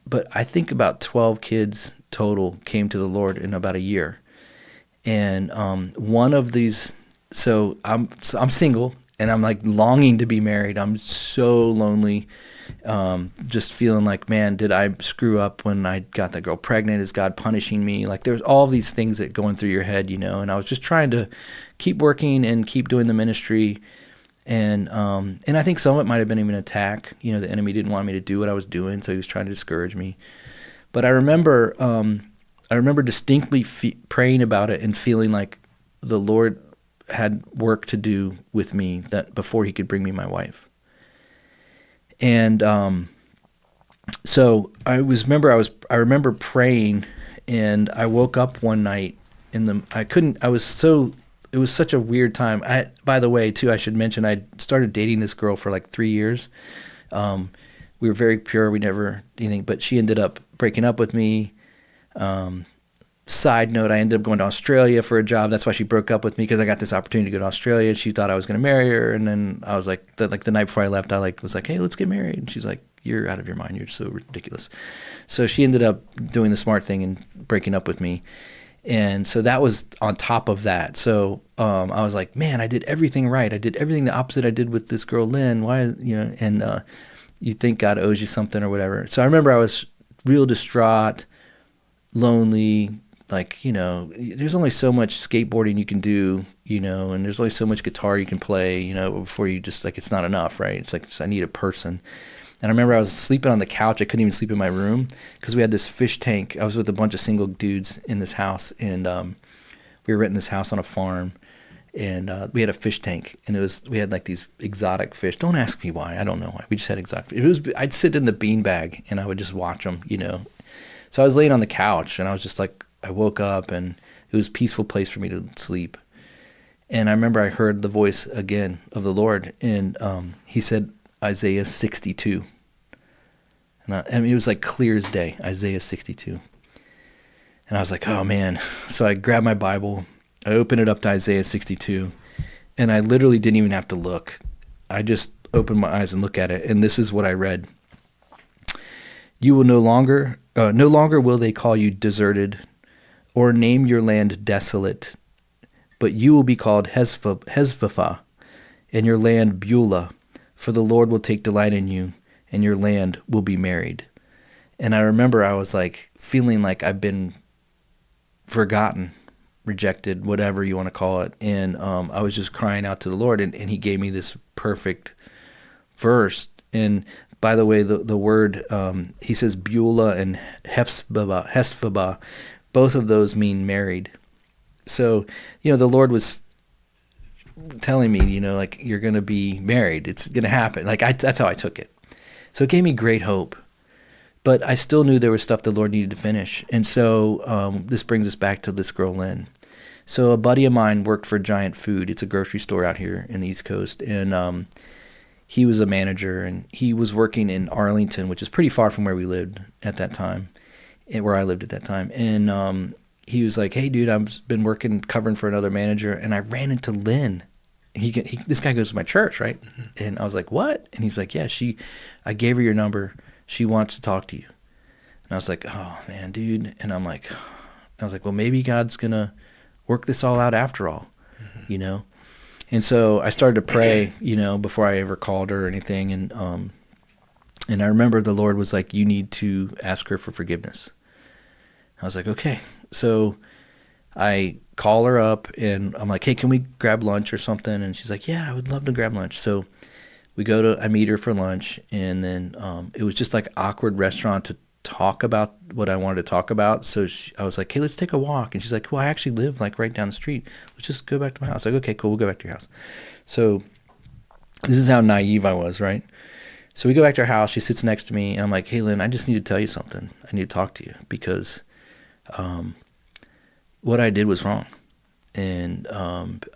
But I think about 12 kids total came to the Lord in about a year. And one of these, so I'm single, and I'm like longing to be married. I'm so lonely, just feeling like, man, did I screw up when I got that girl pregnant? Is God punishing me? Like there's all these things that going through your head, and I was just trying to keep working and keep doing the ministry. And I think some of it might have been even an attack. The enemy didn't want me to do what I was doing, so he was trying to discourage me. But I remember distinctly praying about it and feeling like the Lord had work to do with me that before he could bring me my wife. And so I remember praying, and I woke up one night it was such a weird time. By the way, too, I should mention I started dating this girl for like 3 years. We were very pure. We never anything, but she ended up breaking up with me. Side note, I ended up going to Australia for a job. That's why she broke up with me, because I got this opportunity to go to Australia. She thought I was going to marry her, and then I was like, the night before I left, I was like, hey, let's get married. And she's like, you're out of your mind. You're so ridiculous. So she ended up doing the smart thing and breaking up with me. And so that was on top of that. So I was like, man, I did everything right. I did everything the opposite I did with this girl, Lynn. Why, and you think God owes you something or whatever. So I remember I was real distraught, lonely, like, there's only so much skateboarding you can do, and there's only so much guitar you can play, before you just, like, it's not enough, right? It's like, I need a person. And I remember I was sleeping on the couch. I couldn't even sleep in my room because we had this fish tank. I was with a bunch of single dudes in this house, and we were renting this house on a farm, and we had a fish tank, and we had like these exotic fish. Don't ask me why. I don't know why. We just had exotic fish. I'd sit in the beanbag, and I would just watch them, So I was laying on the couch, and I was just like, I woke up, and it was a peaceful place for me to sleep. And I remember I heard the voice again of the Lord, and he said, Isaiah 62. And it was like clear as day, Isaiah 62. And I was like, oh man. So I grabbed my Bible, I opened it up to Isaiah 62, and I literally didn't even have to look. I just opened my eyes and looked at it, and this is what I read. You will no longer will they call you deserted, or name your land desolate, but you will be called Hezbophah, and your land Beulah. For the Lord will take delight in you, and your land will be married. And I remember I was like feeling like I've been forgotten, rejected, whatever you want to call it. And I was just crying out to the Lord, and he gave me this perfect verse. And by the way, the word, he says Beulah and Hezbophah, both of those mean married. So, the Lord was telling me, like, you're going to be married. It's going to happen. Like, that's how I took it. So it gave me great hope. But I still knew there was stuff the Lord needed to finish. And so this brings us back to this girl, Lynn. So a buddy of mine worked for Giant Food. It's a grocery store out here in the East Coast. And he was a manager, and he was working in Arlington, which is pretty far from where we lived at that time, where I lived at that time. And he was like, hey, dude, I've been covering for another manager, and I ran into Lynn. This guy goes to my church, right? Mm-hmm. And I was like, what? And he's like, yeah, I gave her your number. She wants to talk to you. And I was like, oh, man, dude. And I was like, well, maybe God's going to work this all out after all, mm-hmm. And so I started to pray, before I ever called her or anything. And I remember the Lord was like, you need to ask her for forgiveness. I was like, okay. So I call her up, and I'm like, hey, can we grab lunch or something? And she's like, yeah, I would love to grab lunch. So I meet her for lunch, and then it was just like awkward restaurant to talk about what I wanted to talk about. So I was like, hey, let's take a walk. And she's like, well, I actually live like right down the street. Let's just go back to my house. Like, okay, cool. We'll go back to your house. So this is how naive I was, right? So we go back to her house. She sits next to me, and I'm like, hey, Lynn, I just need to tell you something. I need to talk to you because what I did was wrong. And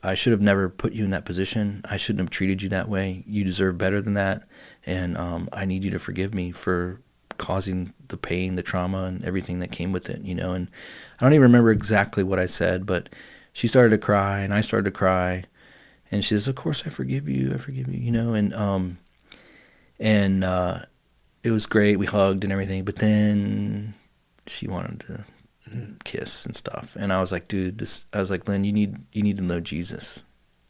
I should have never put you in that position. I shouldn't have treated you that way. You deserve better than that. And I need you to forgive me for causing the pain, the trauma, and everything that came with it, you know. And I don't even remember exactly what I said, but she started to cry, and I started to cry. And she says, of course I forgive you, you know. And it was great. We hugged and everything. But then she wanted to kiss and stuff, and I was like, dude, I was like, Lynn, you need to know Jesus.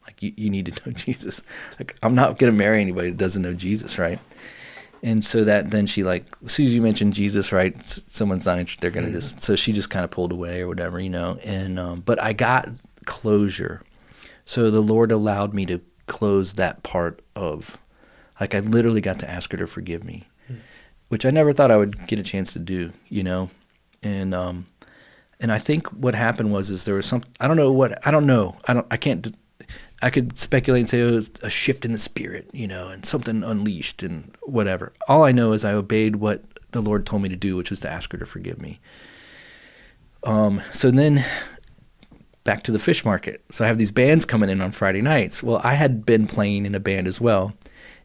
Like, you need to know Jesus. Like, I'm not gonna marry anybody that doesn't know Jesus, right? And so then she, like, as soon as you mention Jesus, right, someone's not interested, they're gonna just, so she just kind of pulled away or whatever, you know. And but I got closure. So the Lord allowed me to close that part of, like, I literally got to ask her to forgive me, which I never thought I would get a chance to do, you know. And I think what happened is there was I could speculate and say it was a shift in the spirit, you know, and something unleashed and whatever. All I know is I obeyed what the Lord told me to do, which was to ask her to forgive me. So then back to the fish market. So I have these bands coming in on Friday nights. Well, I had been playing in a band as well.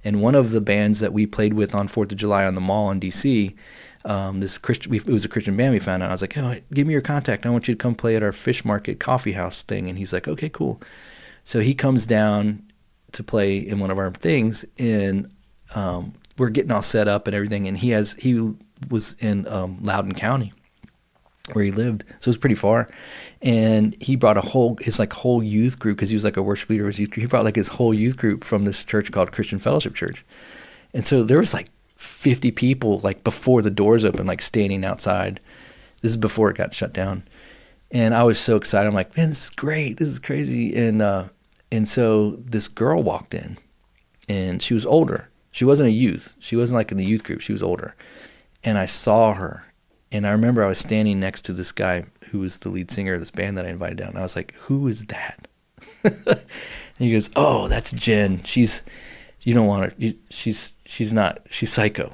And one of the bands that we played with on 4th of July on the mall in D.C., it was a Christian band we found out. I was like, oh, give me your contact. I want you to come play at our fish market coffee house thing. And he's like, okay, cool. So he comes down to play in one of our things, and we're getting all set up and everything. And he was in Loudoun County where he lived, so it was pretty far. And he brought his whole youth group, because he was like a worship leader of his youth group. He brought like his whole youth group from this church called Christian Fellowship Church. And so there was like 50 people, like, before the doors open, like, standing outside. This is before it got shut down. And I was so excited. I'm like, man, this is great. This is crazy. And so this girl walked in, and she was older. She wasn't a youth. She wasn't like in the youth group. She was older. And I saw her, and I remember I was standing next to this guy who was the lead singer of this band that I invited down. And I was like, who is that? And he goes, oh, that's Jen. You don't want her. She's psycho.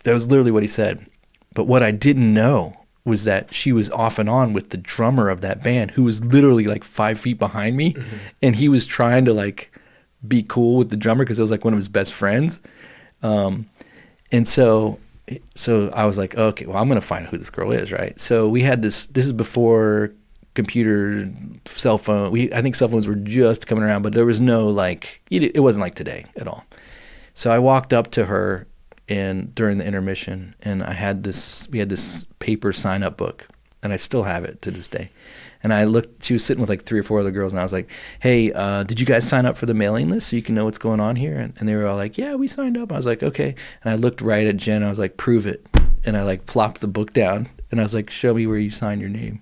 That was literally what he said. But what I didn't know was that she was off and on with the drummer of that band, who was literally like 5 feet behind me. Mm-hmm. And he was trying to, like, be cool with the drummer because it was like one of his best friends. And so I was like, okay, well, I'm going to find out who this girl is, right? So we had this is before computer, cell phone. I think cell phones were just coming around, but there was no, like, it wasn't like today at all. So I walked up to her during the intermission, and we had this paper sign-up book, and I still have it to this day. And I looked, she was sitting with like 3 or 4 other girls, and I was like, hey, did you guys sign up for the mailing list so you can know what's going on here? And they were all like, yeah, we signed up. I was like, okay. And I looked right at Jen. I was like, prove it. And I, like, plopped the book down, and I was like, show me where you signed your name.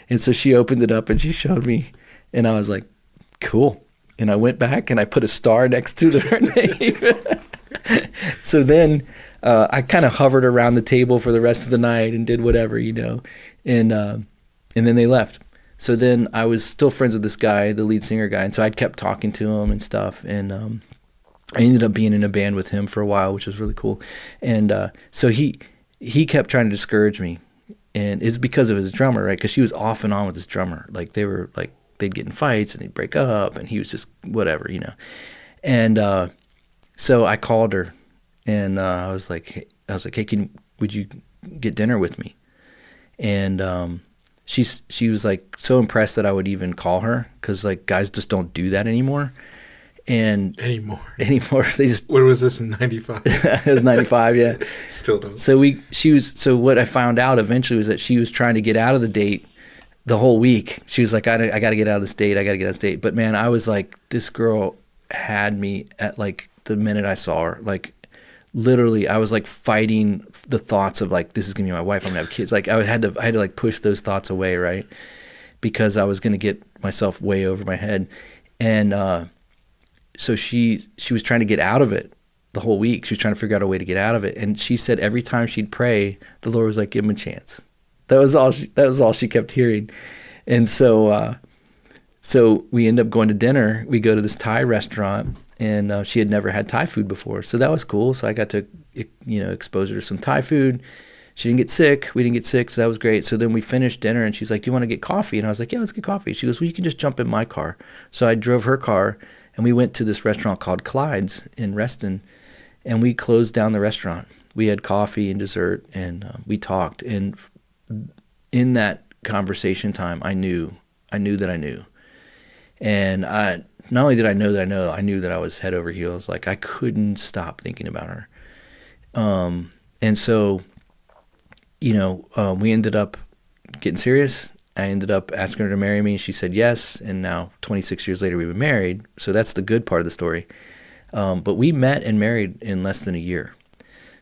And so she opened it up, and she showed me, and I was like, cool. And I went back, and I put a star next to her name. So then I kind of hovered around the table for the rest of the night and did whatever, you know. And then they left. So then I was still friends with this guy, the lead singer guy, and so I kept talking to him and stuff. And I ended up being in a band with him for a while, which was really cool. And so he kept trying to discourage me. And it's because of his drummer, right? Because she was off and on with his drummer. Like, they were, like, they'd get in fights and they'd break up, and he was just whatever, you know. And so I called her, and I was like, hey, would you get dinner with me? And she was like so impressed that I would even call her, because, like, guys just don't do that anymore. And anymore they just. What was this in 95? It was 95, yeah. Still don't. So what I found out eventually was that she was trying to get out of the date the whole week. She was like, I got to get out of this date. But man, I was like, this girl had me at, like, the minute I saw her. Like, literally, I was like fighting the thoughts of, like, this is gonna be my wife, I'm gonna have kids. Like, I had to like push those thoughts away, right? Because I was gonna get myself way over my head. And so she was trying to get out of it the whole week. She was trying to figure out a way to get out of it. And she said every time she'd pray, the Lord was like, give him a chance. That was all she kept hearing. And so we end up going to dinner. We go to this Thai restaurant, and she had never had Thai food before. So that was cool. So I got to, expose her to some Thai food. She didn't get sick. We didn't get sick. So that was great. So then we finished dinner, and she's like, do you want to get coffee? And I was like, yeah, let's get coffee. She goes, well, you can just jump in my car. So I drove her car, and we went to this restaurant called Clyde's in Reston, and we closed down the restaurant. We had coffee and dessert, and we talked. And in that conversation time, I knew that I knew. And not only did I know that I knew that I was head over heels. Like, I couldn't stop thinking about her. And so, we ended up getting serious. I ended up asking her to marry me. She said yes. And now 26 years later, we've been married. So that's the good part of the story. But we met and married in less than a year.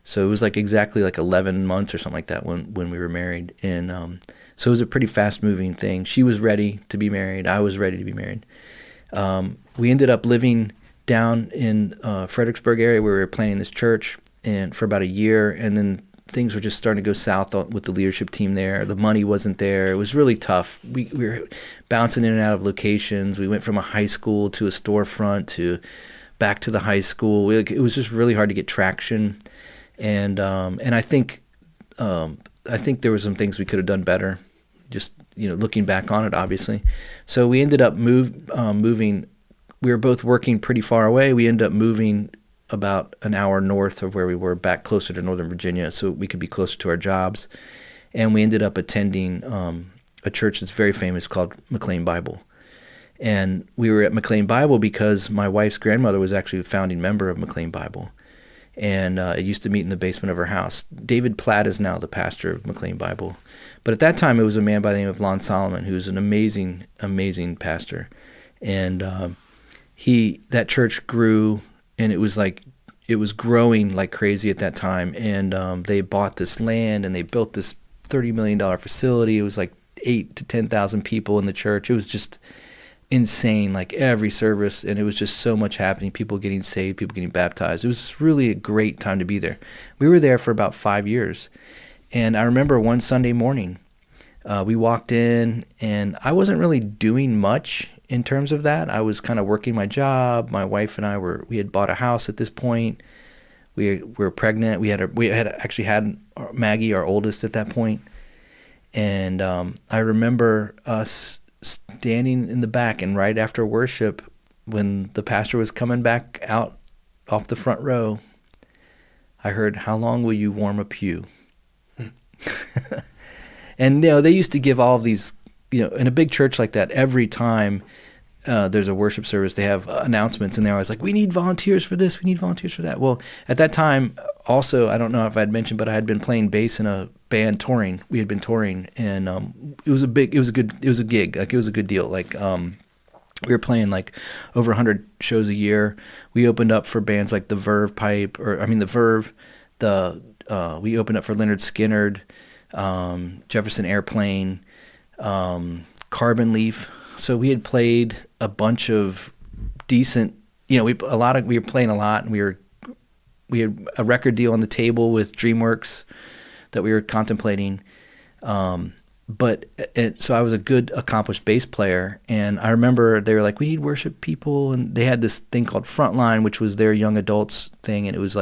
So it was exactly 11 months or something like that when we were married. And so it was a pretty fast-moving thing. She was ready to be married. I was ready to be married. We ended up living down in Fredericksburg area where we were planning this church and for about a year. And then things were just starting to go south with the leadership team there. The money wasn't there. It was really tough. We were bouncing in and out of locations. We went from a high school to a storefront to back to the high school. It was just really hard to get traction. And I think there were some things we could have done better, just looking back on it, obviously. So we ended up moving. We were both working pretty far away. We ended up moving about an hour north of where we were, back closer to Northern Virginia, so we could be closer to our jobs. And we ended up attending a church that's very famous called McLean Bible. And we were at McLean Bible because my wife's grandmother was actually a founding member of McLean Bible. And it used to meet in the basement of her house. David Platt is now the pastor of McLean Bible. But at that time, it was a man by the name of Lon Solomon, who's an amazing, amazing pastor. And that church grew, and it was growing like crazy at that time. And they bought this land, and they built this $30 million facility. It was 8,000 to 10,000 people in the church. It was just insane, every service, and it was just so much happening, people getting saved, people getting baptized. It was just really a great time to be there. We were there for about 5 years, and I remember one Sunday morning, we walked in, and I wasn't really doing much in terms of that. I was kind of working my job. My wife and I we had bought a house at this point. We were pregnant. We had actually had Maggie, our oldest, at that point. And I remember us standing in the back, and right after worship, when the pastor was coming back out off the front row, I heard, "How long will you warm a pew?" And they used to give all of these, in a big church like that, every time there's a worship service, they have announcements, and they're always like, "We need volunteers for this, we need volunteers for that." Well, at that time, also, I don't know if I'd mentioned, but I had been playing bass in a band touring. We had been touring, and it was a gig. It was a good deal. We were playing over 100 shows a year. We opened up for bands like the Verve Pipe, the Verve. We opened up for Leonard Skinner, Jefferson Airplane, Carbon Leaf. So we had played a bunch of decent. We were playing a lot, and we had a record deal on the table with DreamWorks that we were contemplating. So I was a good, accomplished bass player. And I remember they were like, "We need worship people." And they had this thing called Frontline, which was their young adults thing. And it was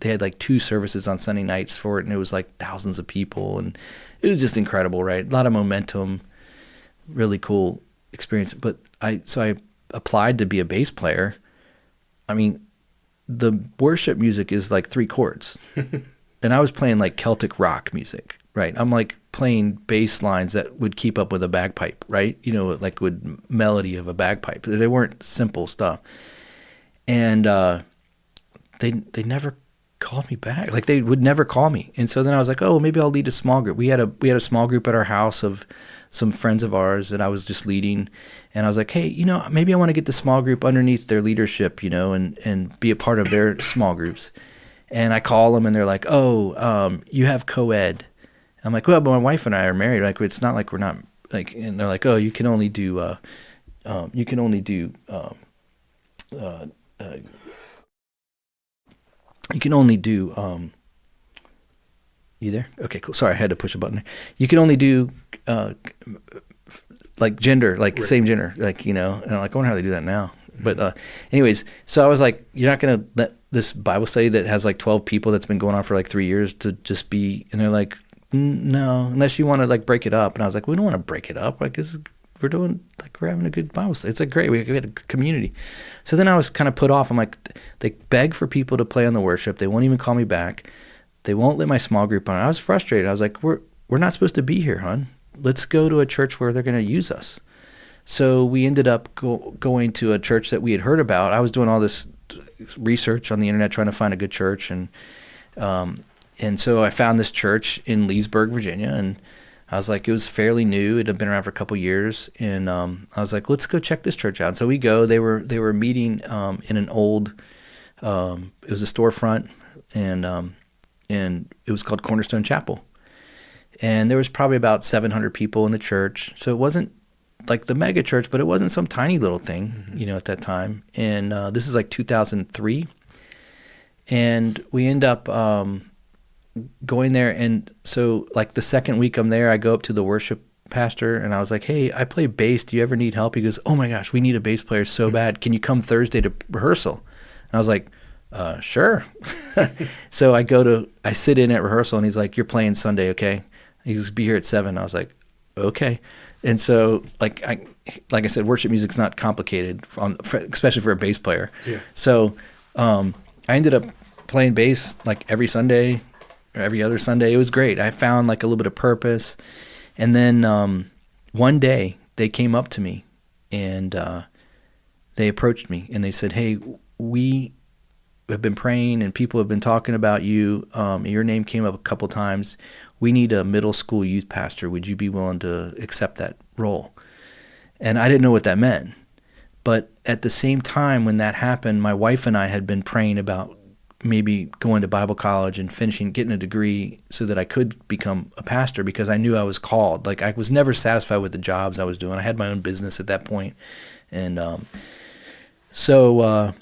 they had 2 services on Sunday nights for it. And it was thousands of people. And it was just incredible, right? A lot of momentum, really cool experience. But I applied to be a bass player. I mean, the worship music is 3 chords. And I was playing Celtic rock music, right? I'm playing bass lines that would keep up with a bagpipe, right? With melody of a bagpipe. They weren't simple stuff. And they never called me back. They would never call me. And so then I was like, oh, maybe I'll lead a small group. We had a small group at our house of some friends of ours that I was just leading. And I was like, hey, maybe I want to get the small group underneath their leadership, and be a part of their small groups. And I call them, and they're like, oh, you have co-ed. I'm like, well, but my wife and I are married. It's not like we're not, and they're like, oh, you can only do uh, you can only do you there? Okay, cool. Sorry, I had to push a button there. You can only do like gender, like Right. same gender, like, and I'm like, I wonder how they do that now. But anyways, so I was like, you're not going to let this Bible study that has like 12 people that's been going on for like 3 years to just be, and they're like, no, unless you want to like break it up. And I was like, we don't want to break it up. Like, we're having a good Bible study. It's like great. We had a community. So then I was kind of put off. I'm like, they beg for people to play on the worship. They won't even call me back. They won't let my small group on. I was frustrated. I was like, we're not supposed to be here, hon. Let's go to a church where they're going to use us. So we ended up going to a church that we had heard about. I was doing all this research on the internet trying to find a good church, and so I found this church in Leesburg, Virginia, and I was like, it was fairly new. It had been around for a couple years, and I was like, let's go check this church out. And so we go. They were meeting in an old. It was a storefront, and it was called Cornerstone Chapel, and there was probably about 700 people in the church. So it wasn't like the mega church, but it wasn't some tiny little thing, at that time. And this is like 2003. And we end up going there. And so like the second week I'm there, I go up to the worship pastor and I was like, hey, I play bass. Do you ever need help? He goes, oh my gosh, we need a bass player so bad. Can you come Thursday to rehearsal? And I was like, sure. So I sit in at rehearsal and he's like, you're playing Sunday, okay? He goes, be here at 7. I was like, okay. And so, like I said, worship music's not complicated, especially for a bass player. Yeah. So I ended up playing bass like every Sunday or every other Sunday. It was great. I found like a little bit of purpose. And then one day they came up to me and they approached me and they said, hey, we have been praying and people have been talking about you. Your name came up a couple times. We need a middle school youth pastor. Would you be willing to accept that role? And I didn't know what that meant. But at the same time when that happened, my wife and I had been praying about maybe going to Bible college and getting a degree so that I could become a pastor because I knew I was called. Like I was never satisfied with the jobs I was doing. I had my own business at that point. And so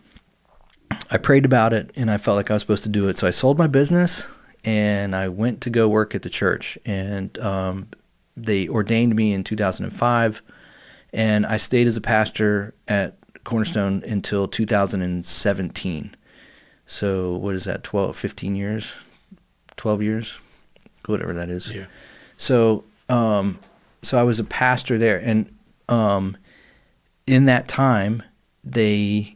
I prayed about it and I felt like I was supposed to do it. So I sold my business and I went to go work at the church, and they ordained me in 2005, and I stayed as a pastor at Cornerstone until 2017. So what is that, 15 years, 12 years, whatever that is. Yeah. So so I was a pastor there, and in that time, I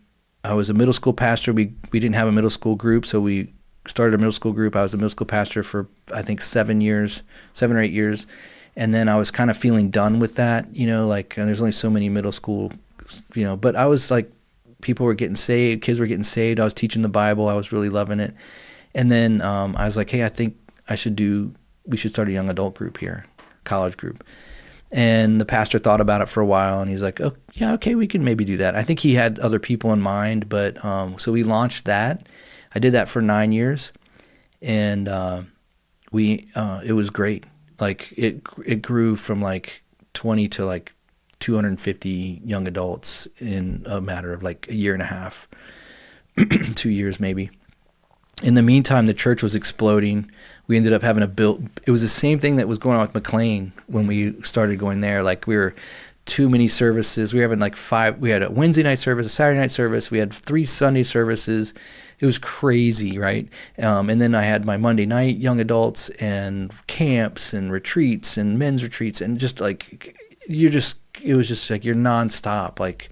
was a middle school pastor. We didn't have a middle school group, so we started a middle school group. I was a middle school pastor for, I think, 7 or 8 years. And then I was kind of feeling done with that, like and there's only so many middle school, but I was like, people were getting saved, kids were getting saved. I was teaching the Bible. I was really loving it. And then I was like, hey, I think we should start a young adult group here, college group. And the pastor thought about it for a while, and he's like, oh, yeah, okay, we can maybe do that. I think he had other people in mind, but so we launched that. I did that for 9 years, and it was great. Like it grew from like 20 to like 250 young adults in a matter of like a year and a half, 2 years maybe. In the meantime, the church was exploding. We ended up having it was the same thing that was going on with McLean when we started going there. Like we were too many services. We were having like 5, we had a Wednesday night service, a Saturday night service. We had 3 Sunday services. It was crazy, right? And then I had my Monday night young adults and camps and retreats and men's retreats, and just like, it was just like you're nonstop. Like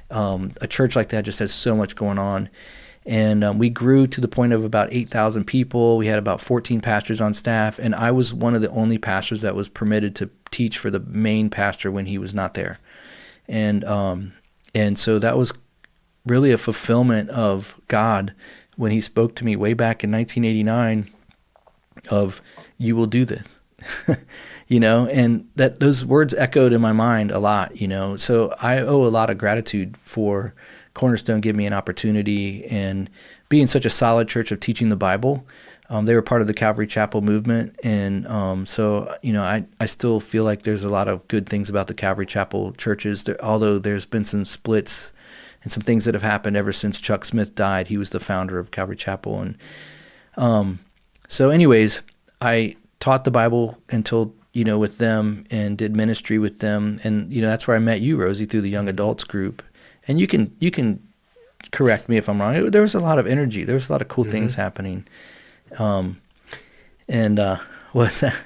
a church like that just has so much going on. And we grew to the point of about 8,000 people. We had about 14 pastors on staff, and I was one of the only pastors that was permitted to teach for the main pastor when he was not there. And so that was really a fulfillment of God when he spoke to me way back in 1989 of, you will do this. And that those words echoed in my mind a lot, So I owe a lot of gratitude for Cornerstone giving me an opportunity and being such a solid church of teaching the Bible. They were part of the Calvary Chapel movement, and so I still feel like there's a lot of good things about the Calvary Chapel churches, although there's been some splits and some things that have happened ever since Chuck Smith died. He was the founder of Calvary Chapel. And so anyways, I taught the Bible until, with them, and did ministry with them. And, that's where I met you, Rosie, through the young adults group. And you can correct me if I'm wrong. There was a lot of energy. There was a lot of cool things happening. What's that?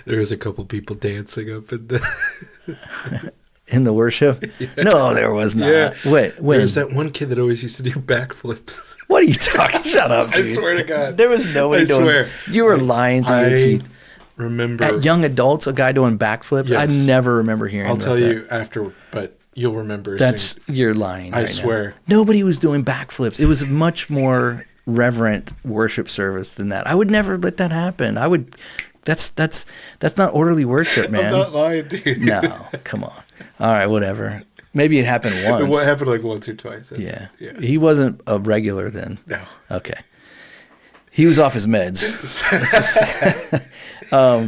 There was a couple people dancing up in the in the worship. Yeah. No, there was not. Yeah. Wait, when? There's that one kid that always used to do backflips. What are you talking? Shut up, dude. I swear to God, there was nobody doing. Swear. You were lying through your teeth. Remember at young adults, a guy doing backflips. Yes. I never remember hearing. I'll tell you after, but you'll remember. You're lying. I swear. Now. Nobody was doing backflips. It was a much more reverent worship service than that. I would never let that happen. I would. That's not orderly worship, man. I'm not lying, dude. No, come on. All right, whatever. Maybe it happened once. What happened like once or twice? Yeah. He wasn't a regular then. No. Okay. He was off his meds.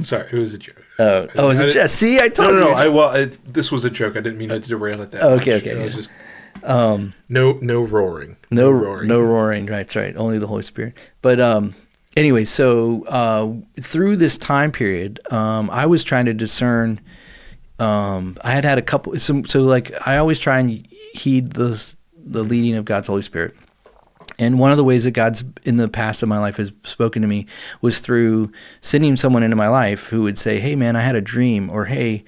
Sorry, it was a joke. Oh, was it joke? See, I told you. No. This was a joke. I didn't mean to derail it that much. Okay. It was just no roaring. No roaring. Right. Only the Holy Spirit. But anyway, so through this time period, I was trying to discern. I had a couple. So like I always try and heed the leading of God's Holy Spirit. And one of the ways that God's in the past of my life has spoken to me was through sending someone into my life who would say, "Hey, man, I had a dream," or "Hey,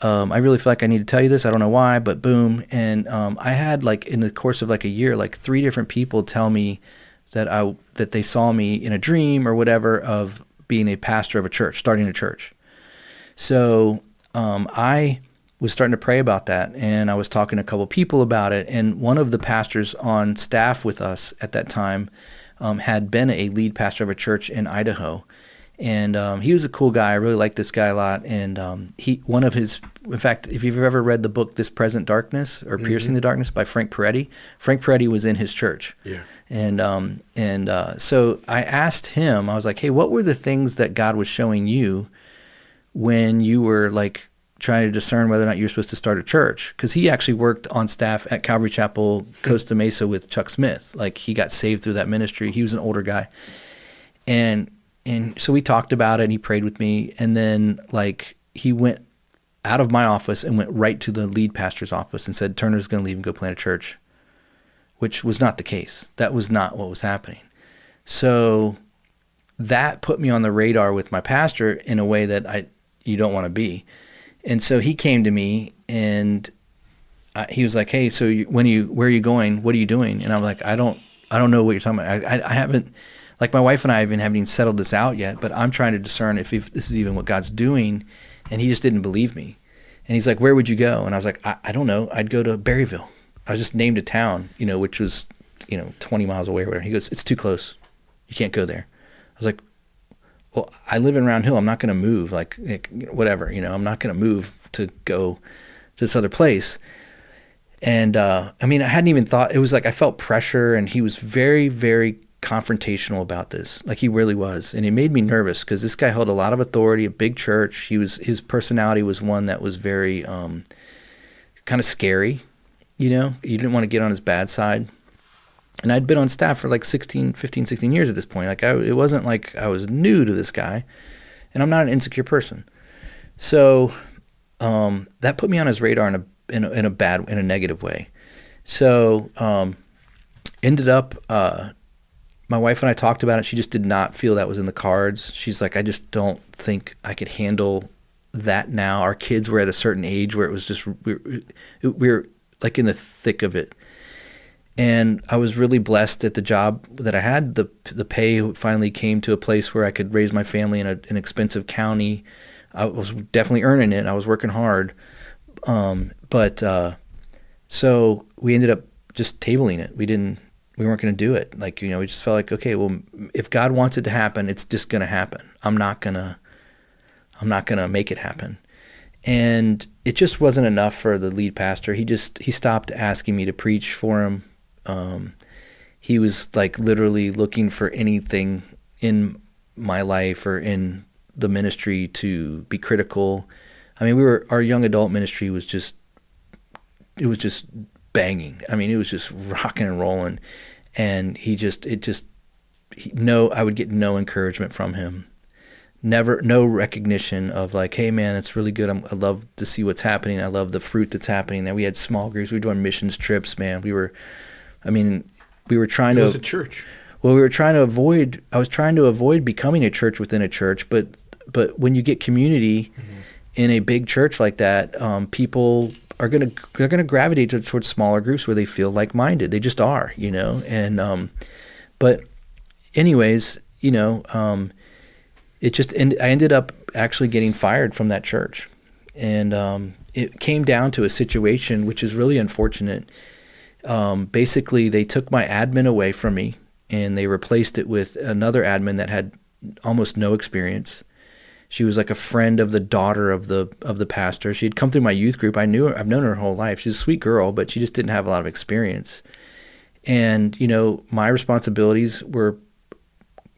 I really feel like I need to tell you this. I don't know why, but boom." And I had like in the course of like a year, like 3 different people tell me that they saw me in a dream or whatever of being a pastor of a church, starting a church. So I was starting to pray about that, and I was talking to a couple of people about it, and one of the pastors on staff with us at that time had been a lead pastor of a church in Idaho, and he was a cool guy. I really liked this guy a lot, and in fact, if you've ever read the book This Present Darkness or Piercing the Darkness by Frank Peretti was in his church. Yeah. And so I asked him, I was like, "Hey, what were the things that God was showing you when you were like trying to discern whether or not you were supposed to start a church?" Because he actually worked on staff at Calvary Chapel, Costa Mesa with Chuck Smith. Like he got saved through that ministry. He was an older guy. And so we talked about it, and he prayed with me. And then like he went out of my office and went right to the lead pastor's office and said, "Turner's going to leave and go plant a church," which was not the case. That was not what was happening. So that put me on the radar with my pastor in a way that you don't want to be. And so he came to me, and he was like, "Hey, so where are you going? What are you doing?" And I'm like, I don't know what you're talking about. I haven't, like my wife and I haven't settled this out yet, but I'm trying to discern if this is even what God's doing. And he just didn't believe me. And he's like, "Where would you go?" And I was like, I don't know. I'd go to Berryville. I just named a town, which was, 20 miles away or whatever. He goes, "It's too close. You can't go there." I was like, "Well, I live in Round Hill. I'm not going to move, like whatever, I'm not going to move to go to this other place." And I hadn't even thought, it was like I felt pressure, and he was very, very confrontational about this. Like he really was. And it made me nervous because this guy held a lot of authority, a big church. His personality was one that was very kind of scary. You didn't want to get on his bad side. And I'd been on staff for like 16 years at this point. Like it wasn't like I was new to this guy, and I'm not an insecure person. So that put me on his radar in a negative way. So ended up, my wife and I talked about it. She just did not feel that was in the cards. She's like, "I just don't think I could handle that now." Our kids were at a certain age where it was just, we were like in the thick of it. And I was really blessed at the job that I had. The pay finally came to a place where I could raise my family in an expensive county. I was definitely earning it. I was working hard. So we ended up just tabling it. We weren't going to do it. Like, we just felt like, okay, well, if God wants it to happen, it's just going to happen. I'm not going to make it happen. And it just wasn't enough for the lead pastor. He stopped asking me to preach for him. He was like literally looking for anything in my life or in the ministry to be critical. Our young adult ministry was just banging. I mean, it was just rocking and rolling. And I would get no encouragement from him. Never, no recognition of like, hey man, it's really good. I love to see what's happening. I love the fruit that's happening. That we had small groups. We were doing missions trips, man. We were trying to. It was a church. Well, I was trying to avoid becoming a church within a church, but when you get community in a big church like that, people they're gonna gravitate towards smaller groups where they feel like-minded. They just are, And but anyways, I ended up actually getting fired from that church, and it came down to a situation which is really unfortunate. Basically, they took my admin away from me, and they replaced it with another admin that had almost no experience. She was like a friend of the daughter of the pastor. She had come through my youth group. I've known her whole life. She's a sweet girl, but she just didn't have a lot of experience. And my responsibilities were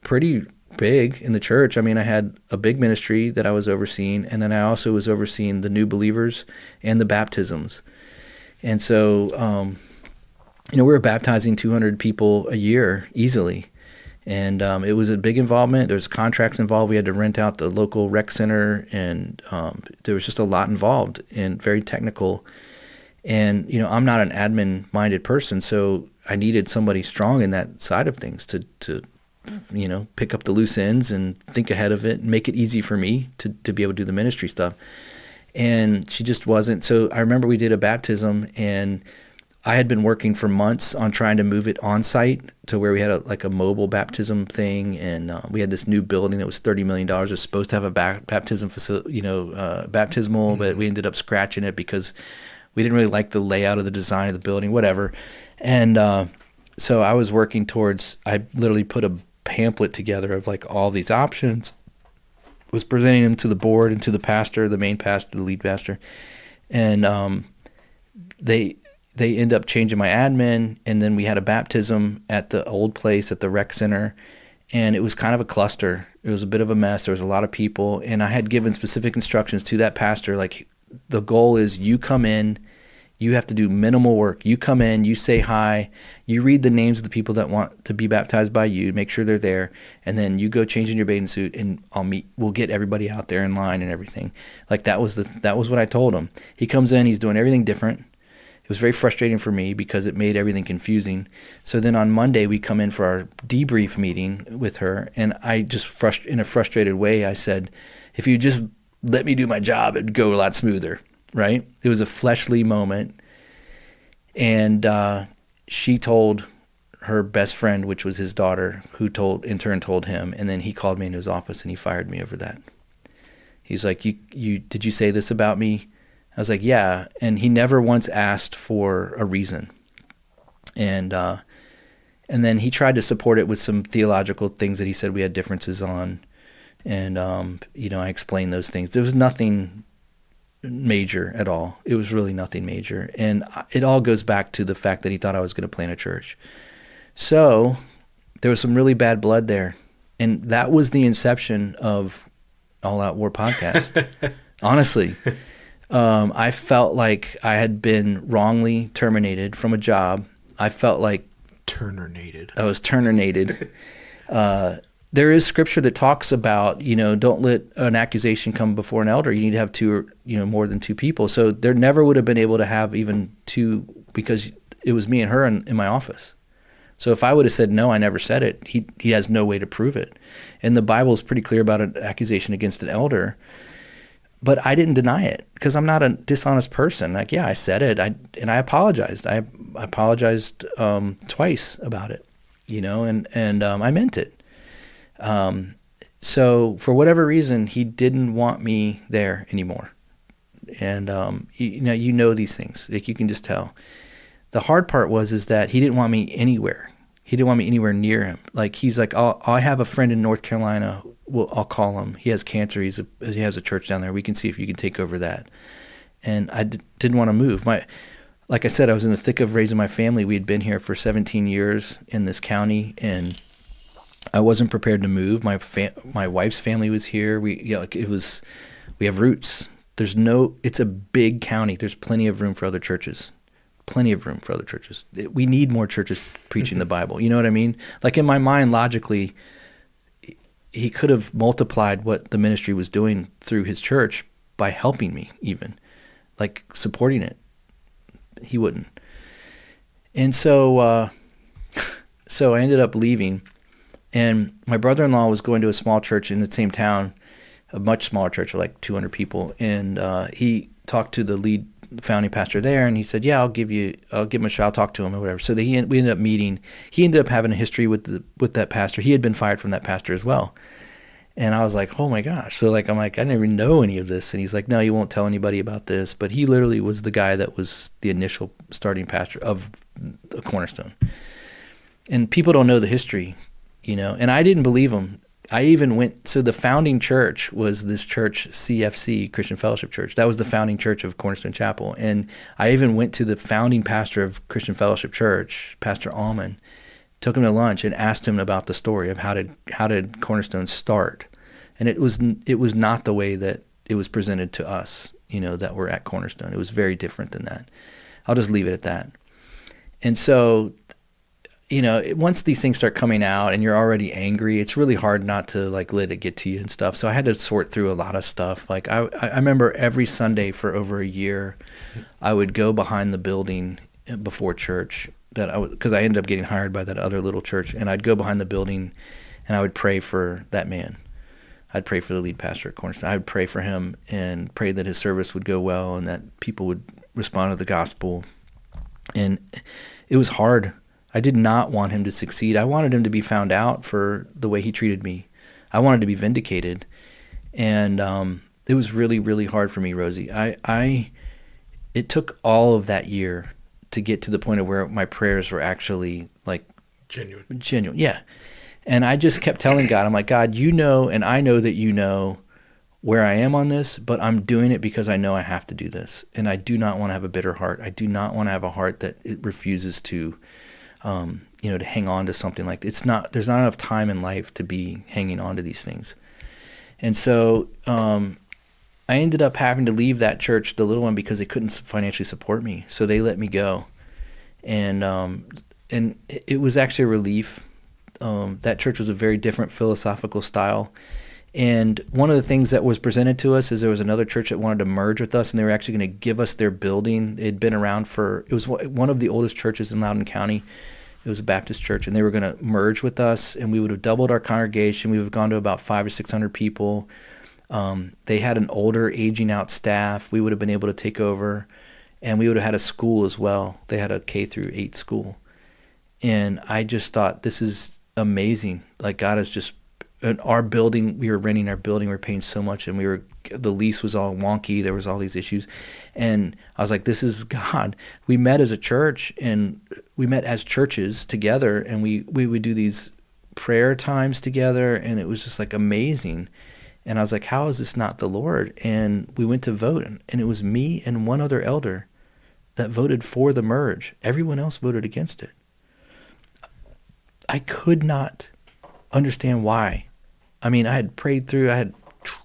pretty big in the church. I mean, I had a big ministry that I was overseeing, and then I also was overseeing the new believers and the baptisms. And so, we were baptizing 200 people a year easily. And it was a big involvement. There was contracts involved. We had to rent out the local rec center, and there was just a lot involved and very technical. And, I'm not an admin-minded person, so I needed somebody strong in that side of things to pick up the loose ends and think ahead of it and make it easy for me to be able to do the ministry stuff. And she just wasn't. So I remember we did a baptism, and I had been working for months on trying to move it on site to where we had a mobile baptism thing, and we had this new building that was $30 million. It was supposed to have a baptism facility, baptismal, but we ended up scratching it because we didn't really like the layout of the design of the building, whatever. And so I was working towards. I literally put a pamphlet together of like all these options, was presenting them to the board and to the pastor, the main pastor, the lead pastor, and they end up changing my admin, and then we had a baptism at the old place at the rec center, and it was kind of a cluster. It was a bit of a mess. There was a lot of people, and I had given specific instructions to that pastor, like the goal is you come in, you have to do minimal work. You come in, you say hi, you read the names of the people that want to be baptized by you, make sure they're there, and then you go change in your bathing suit, and we'll get everybody out there in line and everything. Like that was what I told him. He comes in, he's doing everything different. It was very frustrating for me because it made everything confusing. So then on Monday, we come in for our debrief meeting with her, and I just, in a frustrated way, I said, if you just let me do my job, it'd go a lot smoother, right? It was a fleshly moment. And she told her best friend, which was his daughter, who in turn told him, and then he called me into his office and he fired me over that. He's like, you did you say this about me? I was like, yeah. And he never once asked for a reason. And then he tried to support it with some theological things that he said we had differences on. And, I explained those things. There was nothing major at all. It was really nothing major. And it all goes back to the fact that he thought I was going to plant a church. So there was some really bad blood there. And that was the inception of All Out War podcast. Honestly. I felt like I had been wrongly terminated from a job. I felt like I was Turner-nated. There is scripture that talks about, don't let an accusation come before an elder. You need to have two, more than two people. So there never would have been able to have even two, because it was me and her in my office. So if I would have said, no, I never said it, he has no way to prove it. And the Bible is pretty clear about an accusation against an elder. But I didn't deny it because I'm not a dishonest person. Like, yeah, I said it, and I apologized. I apologized twice about it, and I meant it. So for whatever reason, he didn't want me there anymore. And these things, like you can just tell. The hard part is that he didn't want me anywhere. He didn't want me anywhere near him. Like he's like, I have a friend in North Carolina. Well, I'll call him. He has cancer. He has a church down there. We can see if you can take over that. And I didn't want to move. Like I said, I was in the thick of raising my family. We had been here for 17 years in this county, and I wasn't prepared to move. My wife's family was here. We have roots. It's a big county. There's plenty of room for other churches. plenty of room for other churches. We need more churches preaching the Bible. You know what I mean? Like in my mind, logically, he could have multiplied what the ministry was doing through his church by helping me, even like supporting it. He wouldn't. And so I ended up leaving, and my brother-in-law was going to a small church in the same town, a much smaller church of like 200 people. And he talked to the lead founding pastor there, and he said, "Yeah, I'll give him a shot. I'll talk to him or whatever." So we ended up meeting. He ended up having a history with that pastor. He had been fired from that pastor as well. And I was like, "Oh my gosh!" So I'm like, I didn't even know any of this. And he's like, "No, you won't tell anybody about this." But he literally was the guy that was the initial starting pastor of the Cornerstone. And people don't know the history, And I didn't believe him. I even went, so the founding church was this church, CFC, Christian Fellowship Church. That was the founding church of Cornerstone Chapel. And I even went to the founding pastor of Christian Fellowship Church, Pastor Allman, took him to lunch and asked him about the story of how did Cornerstone start. And it was not the way that it was presented to us, that we're at Cornerstone. It was very different than that. I'll just leave it at that. And so, once these things start coming out and you're already angry, it's really hard not to like let it get to you and stuff. So I had to sort through a lot of stuff. Like I remember every Sunday for over a year, I would go behind the building before church because I ended up getting hired by that other little church, and I'd go behind the building and I would pray for that man. I'd pray for the lead pastor at Cornerstone. I would pray for him and pray that his service would go well and that people would respond to the gospel. And it was hard. I did not want him to succeed. I wanted him to be found out for the way he treated me. I wanted to be vindicated. And it was really, really hard for me, Rosie. It took all of that year to get to the point of where my prayers were actually like genuine. Yeah. And I just kept telling God, I'm like, "God, and I know that you know where I am on this, but I'm doing it because I know I have to do this. And I do not want to have a bitter heart. I do not want to have a heart that it refuses to to hang on to something like this. There's not enough time in life to be hanging on to these things." And so I ended up having to leave that church, the little one, because they couldn't financially support me. So they let me go. And it was actually a relief. That church was a very different philosophical style. And one of the things that was presented to us is there was another church that wanted to merge with us, and they were actually going to give us their building. It had been around it was one of the oldest churches in Loudoun County. It was a Baptist church, and they were going to merge with us, and we would have doubled our congregation. We would have gone to about 500 or 600 people. They had an older, aging out staff. We would have been able to take over, and we would have had a school as well. They had a K-8 school. And I just thought, this is amazing. Like, God is just... our building, we were renting our building, we were paying so much, and the lease was all wonky, there was all these issues. And I was like, this is God. We met as a church, and we met as churches together, and we would do these prayer times together, and it was just like amazing. And I was like, how is this not the Lord? And we went to vote, and it was me and one other elder that voted for the merge. Everyone else voted against it. I could not understand why. I mean, I had prayed through. I had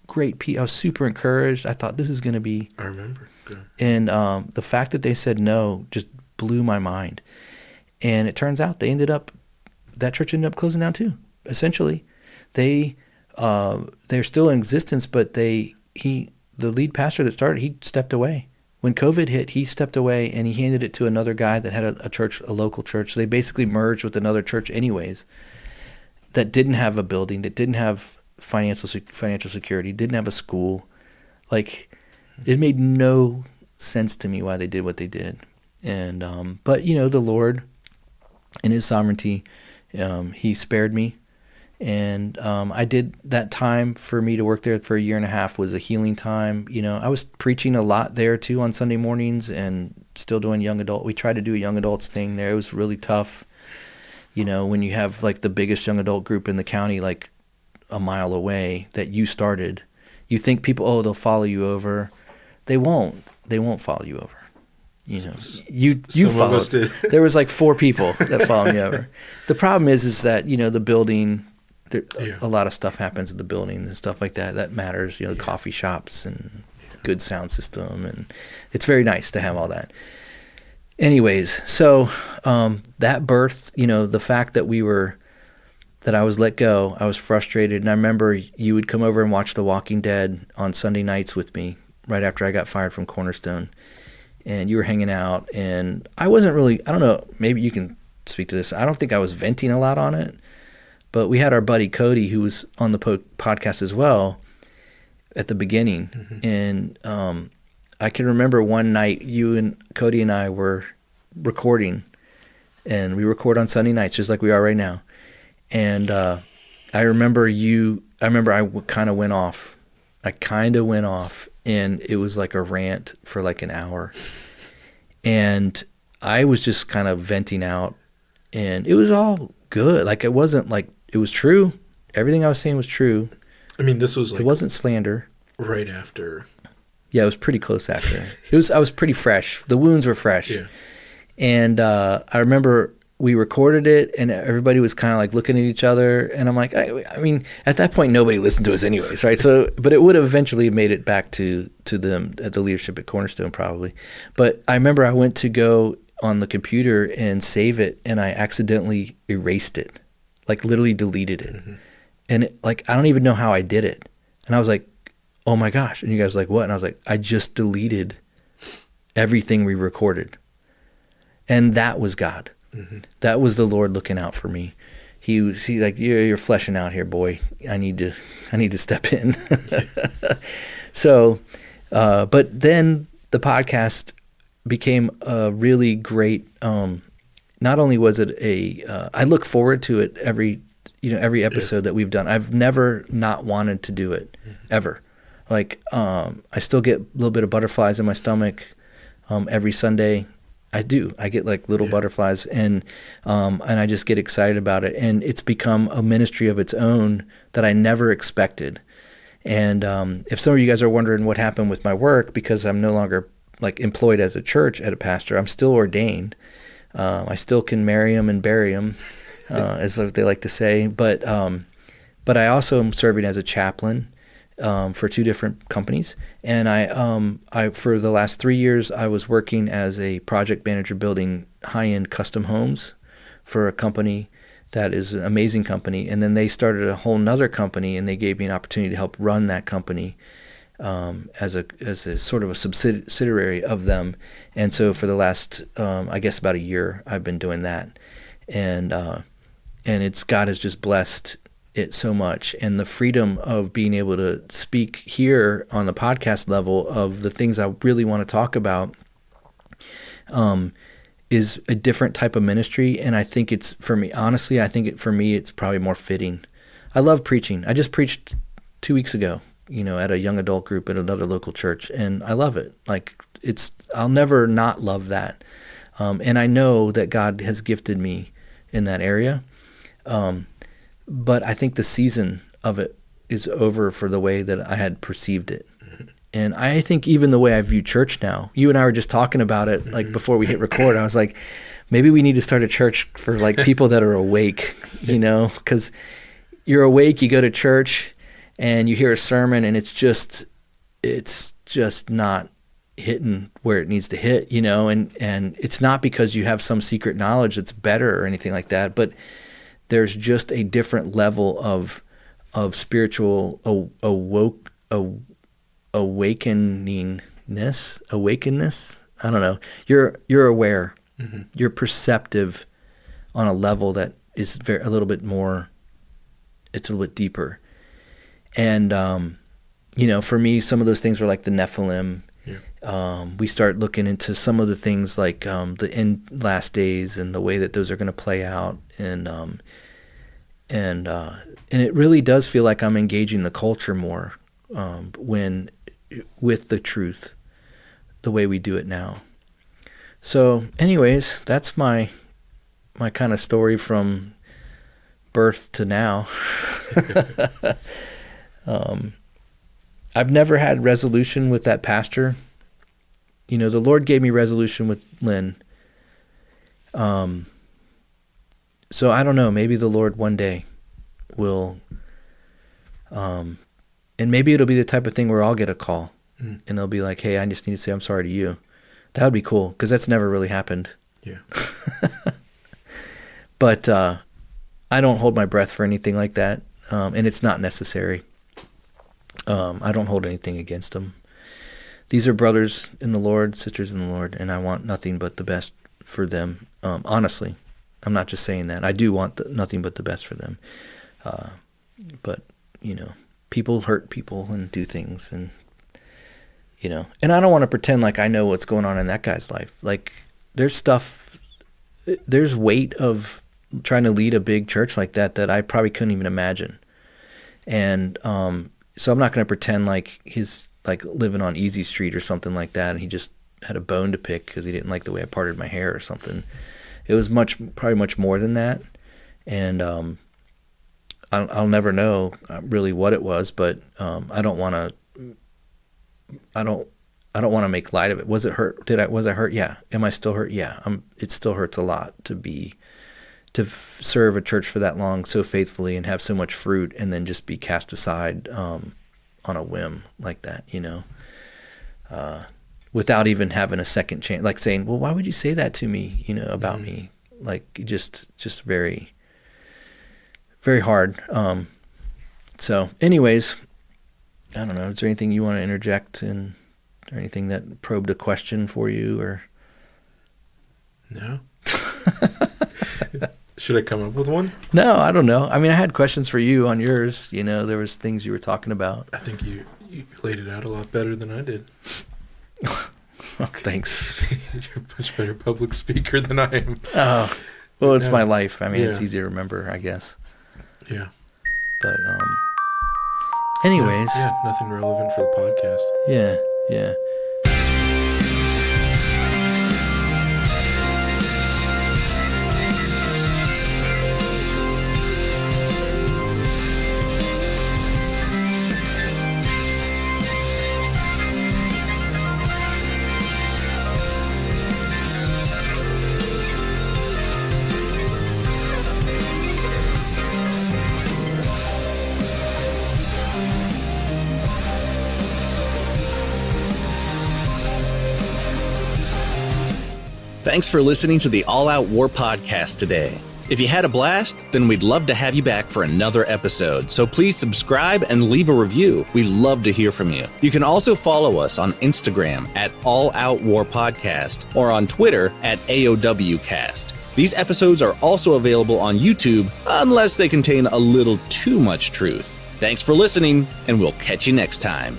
great peace. I was super encouraged. I thought, this is going to be... I remember. Good. And the fact that they said no just blew my mind. And it turns out that church ended up closing down too, essentially. They're still in existence, but the lead pastor that started, he stepped away. When COVID hit, he stepped away, and he handed it to another guy that had a local church. So they basically merged with another church anyways, that didn't have a building, that didn't have financial security, didn't have a school. Like, it made no sense to me why they did what they did. And but the Lord, in His sovereignty, He spared me. And I did that time for me to work there for a year and a half was a healing time. I was preaching a lot there too on Sunday mornings and still doing young adult. We tried to do a young adults thing there. It was really tough. When you have like the biggest young adult group in the county, like a mile away that you started, you think people, they'll follow you over. They won't. They won't follow you over. You followed. There was like 4 people that followed me over. The problem is that, the building, a lot of stuff happens at the building and stuff like that. That matters, the coffee shops and good sound system. And it's very nice to have all that. anyways, so that birth, the fact that that I was let go, I was frustrated. And I remember you would come over and watch The Walking Dead on Sunday nights with me right after I got fired from Cornerstone. And you were hanging out. And I wasn't really, I don't know, maybe you can speak to this. I don't think I was venting a lot on it. But we had our buddy Cody, who was on the podcast as well at the beginning. Mm-hmm. And I can remember one night you and Cody and I were recording. And we record on Sunday nights just like we are right now. And I remember I kind of went off. And it was like a rant for like an hour. And I was just kind of venting out. And it was all good. Like, it wasn't like, it was true. Everything I was saying was true. I mean, this was like... It wasn't slander. Right after. Yeah, it was pretty close after. I was pretty fresh. The wounds were fresh. Yeah. And I remember... we recorded it, and everybody was kind of like looking at each other. And I'm like, I mean, at that point, nobody listened to us anyways, right? So, but it would have eventually made it back to them at the leadership at Cornerstone, probably. But I remember I went to go on the computer and save it, and I accidentally erased it, like literally deleted it. Mm-hmm. And I don't even know how I did it. And I was like, oh my gosh. And you guys were like, what? And I was like, I just deleted everything we recorded. And that was God. Mm-hmm. That was the Lord looking out for me. He like, you're fleshing out here, boy. I need to step in. So, but then the podcast became a really great. Not only was it I look forward to it every episode that we've done. I've never not wanted to do it ever. Like, I still get a little bit of butterflies in my stomach every Sunday. I do. I get like little butterflies, and I just get excited about it. And it's become a ministry of its own that I never expected. And if some of you guys are wondering what happened with my work, because I'm no longer like employed as a church at a pastor, I'm still ordained. I still can marry them and bury them, as they like to say. But I also am serving as a chaplain for 2 different companies. And I for the last 3 years, I was working as a project manager building high-end custom homes for a company that is an amazing company. And then they started a whole nother company, and they gave me an opportunity to help run that company as a sort of a subsidiary of them. And so for the last, I guess about a year, I've been doing that. And God has just blessed it so much, and the freedom of being able to speak here on the podcast level of the things I really want to talk about is a different type of ministry. And I think it's, for me, honestly, for me, it's probably more fitting. I love preaching. I just preached 2 weeks ago, at a young adult group at another local church, and I love it. Like, I'll never not love that. And I know that God has gifted me in that area. But I think the season of it is over for the way that I had perceived it. Mm-hmm. And I think even the way I view church now, you and I were just talking about it, like before we hit record, I was like, maybe we need to start a church for like people that are awake, because you're awake, you go to church and you hear a sermon, and it's just not hitting where it needs to hit, and it's not because you have some secret knowledge that's better or anything like that, but there's just a different level of spiritual awakenness. I don't know. You're aware. Mm-hmm. You're perceptive on a level that is a little bit more. It's a little bit deeper. And for me, some of those things were like the Nephilim. Yeah. We start looking into some of the things like the end last days and the way that those are going to play out, and it really does feel like I'm engaging the culture more with the truth, the way we do it now. So, anyways, that's my kind of story from birth to now. I've never had resolution with that pastor. The Lord gave me resolution with Lynn. So I don't know, maybe the Lord one day will, and maybe it'll be the type of thing where I'll get a call and they'll be like, hey, I just need to say I'm sorry to you. That would be cool, because that's never really happened. Yeah. But I don't hold my breath for anything like that, and it's not necessary. I don't hold anything against them. These are brothers in the Lord, sisters in the Lord, and I want nothing but the best for them. Honestly, I'm not just saying that. I do want nothing but the best for them. But, people hurt people and do things, and, and I don't want to pretend like I know what's going on in that guy's life. Like, there's weight of trying to lead a big church like that I probably couldn't even imagine. And so I'm not going to pretend like he's like living on Easy Street or something like that, and he just had a bone to pick because he didn't like the way I parted my hair or something. It was probably much more than that, and I'll never know really what it was, but I don't want to make light of it. Was it hurt? Was I hurt? Yeah. Am I still hurt? Yeah. It still hurts a lot to serve a church for that long so faithfully and have so much fruit, and then just be cast aside on a whim like that, without even having a second chance, like saying, well, why would you say that to me, about me? Like, just very, very hard. So anyways, I don't know. Is there anything you want to interject or anything that probed a question for you, or? No. Should I come up with one? No, I don't know. I mean, I had questions for you on yours. There was things you were talking about. I think you laid it out a lot better than I did. Oh, thanks. You're a much better public speaker than I am. Oh, well, it's my life. I mean, It's easy to remember, I guess. Yeah. But, anyways. Yeah, nothing relevant for the podcast. Yeah. Thanks for listening to the All Out War podcast today. If you had a blast, then we'd love to have you back for another episode. So please subscribe and leave a review. We love to hear from you. You can also follow us on Instagram at All Out War Podcast or on Twitter at AOWcast. These episodes are also available on YouTube unless they contain a little too much truth. Thanks for listening, and we'll catch you next time.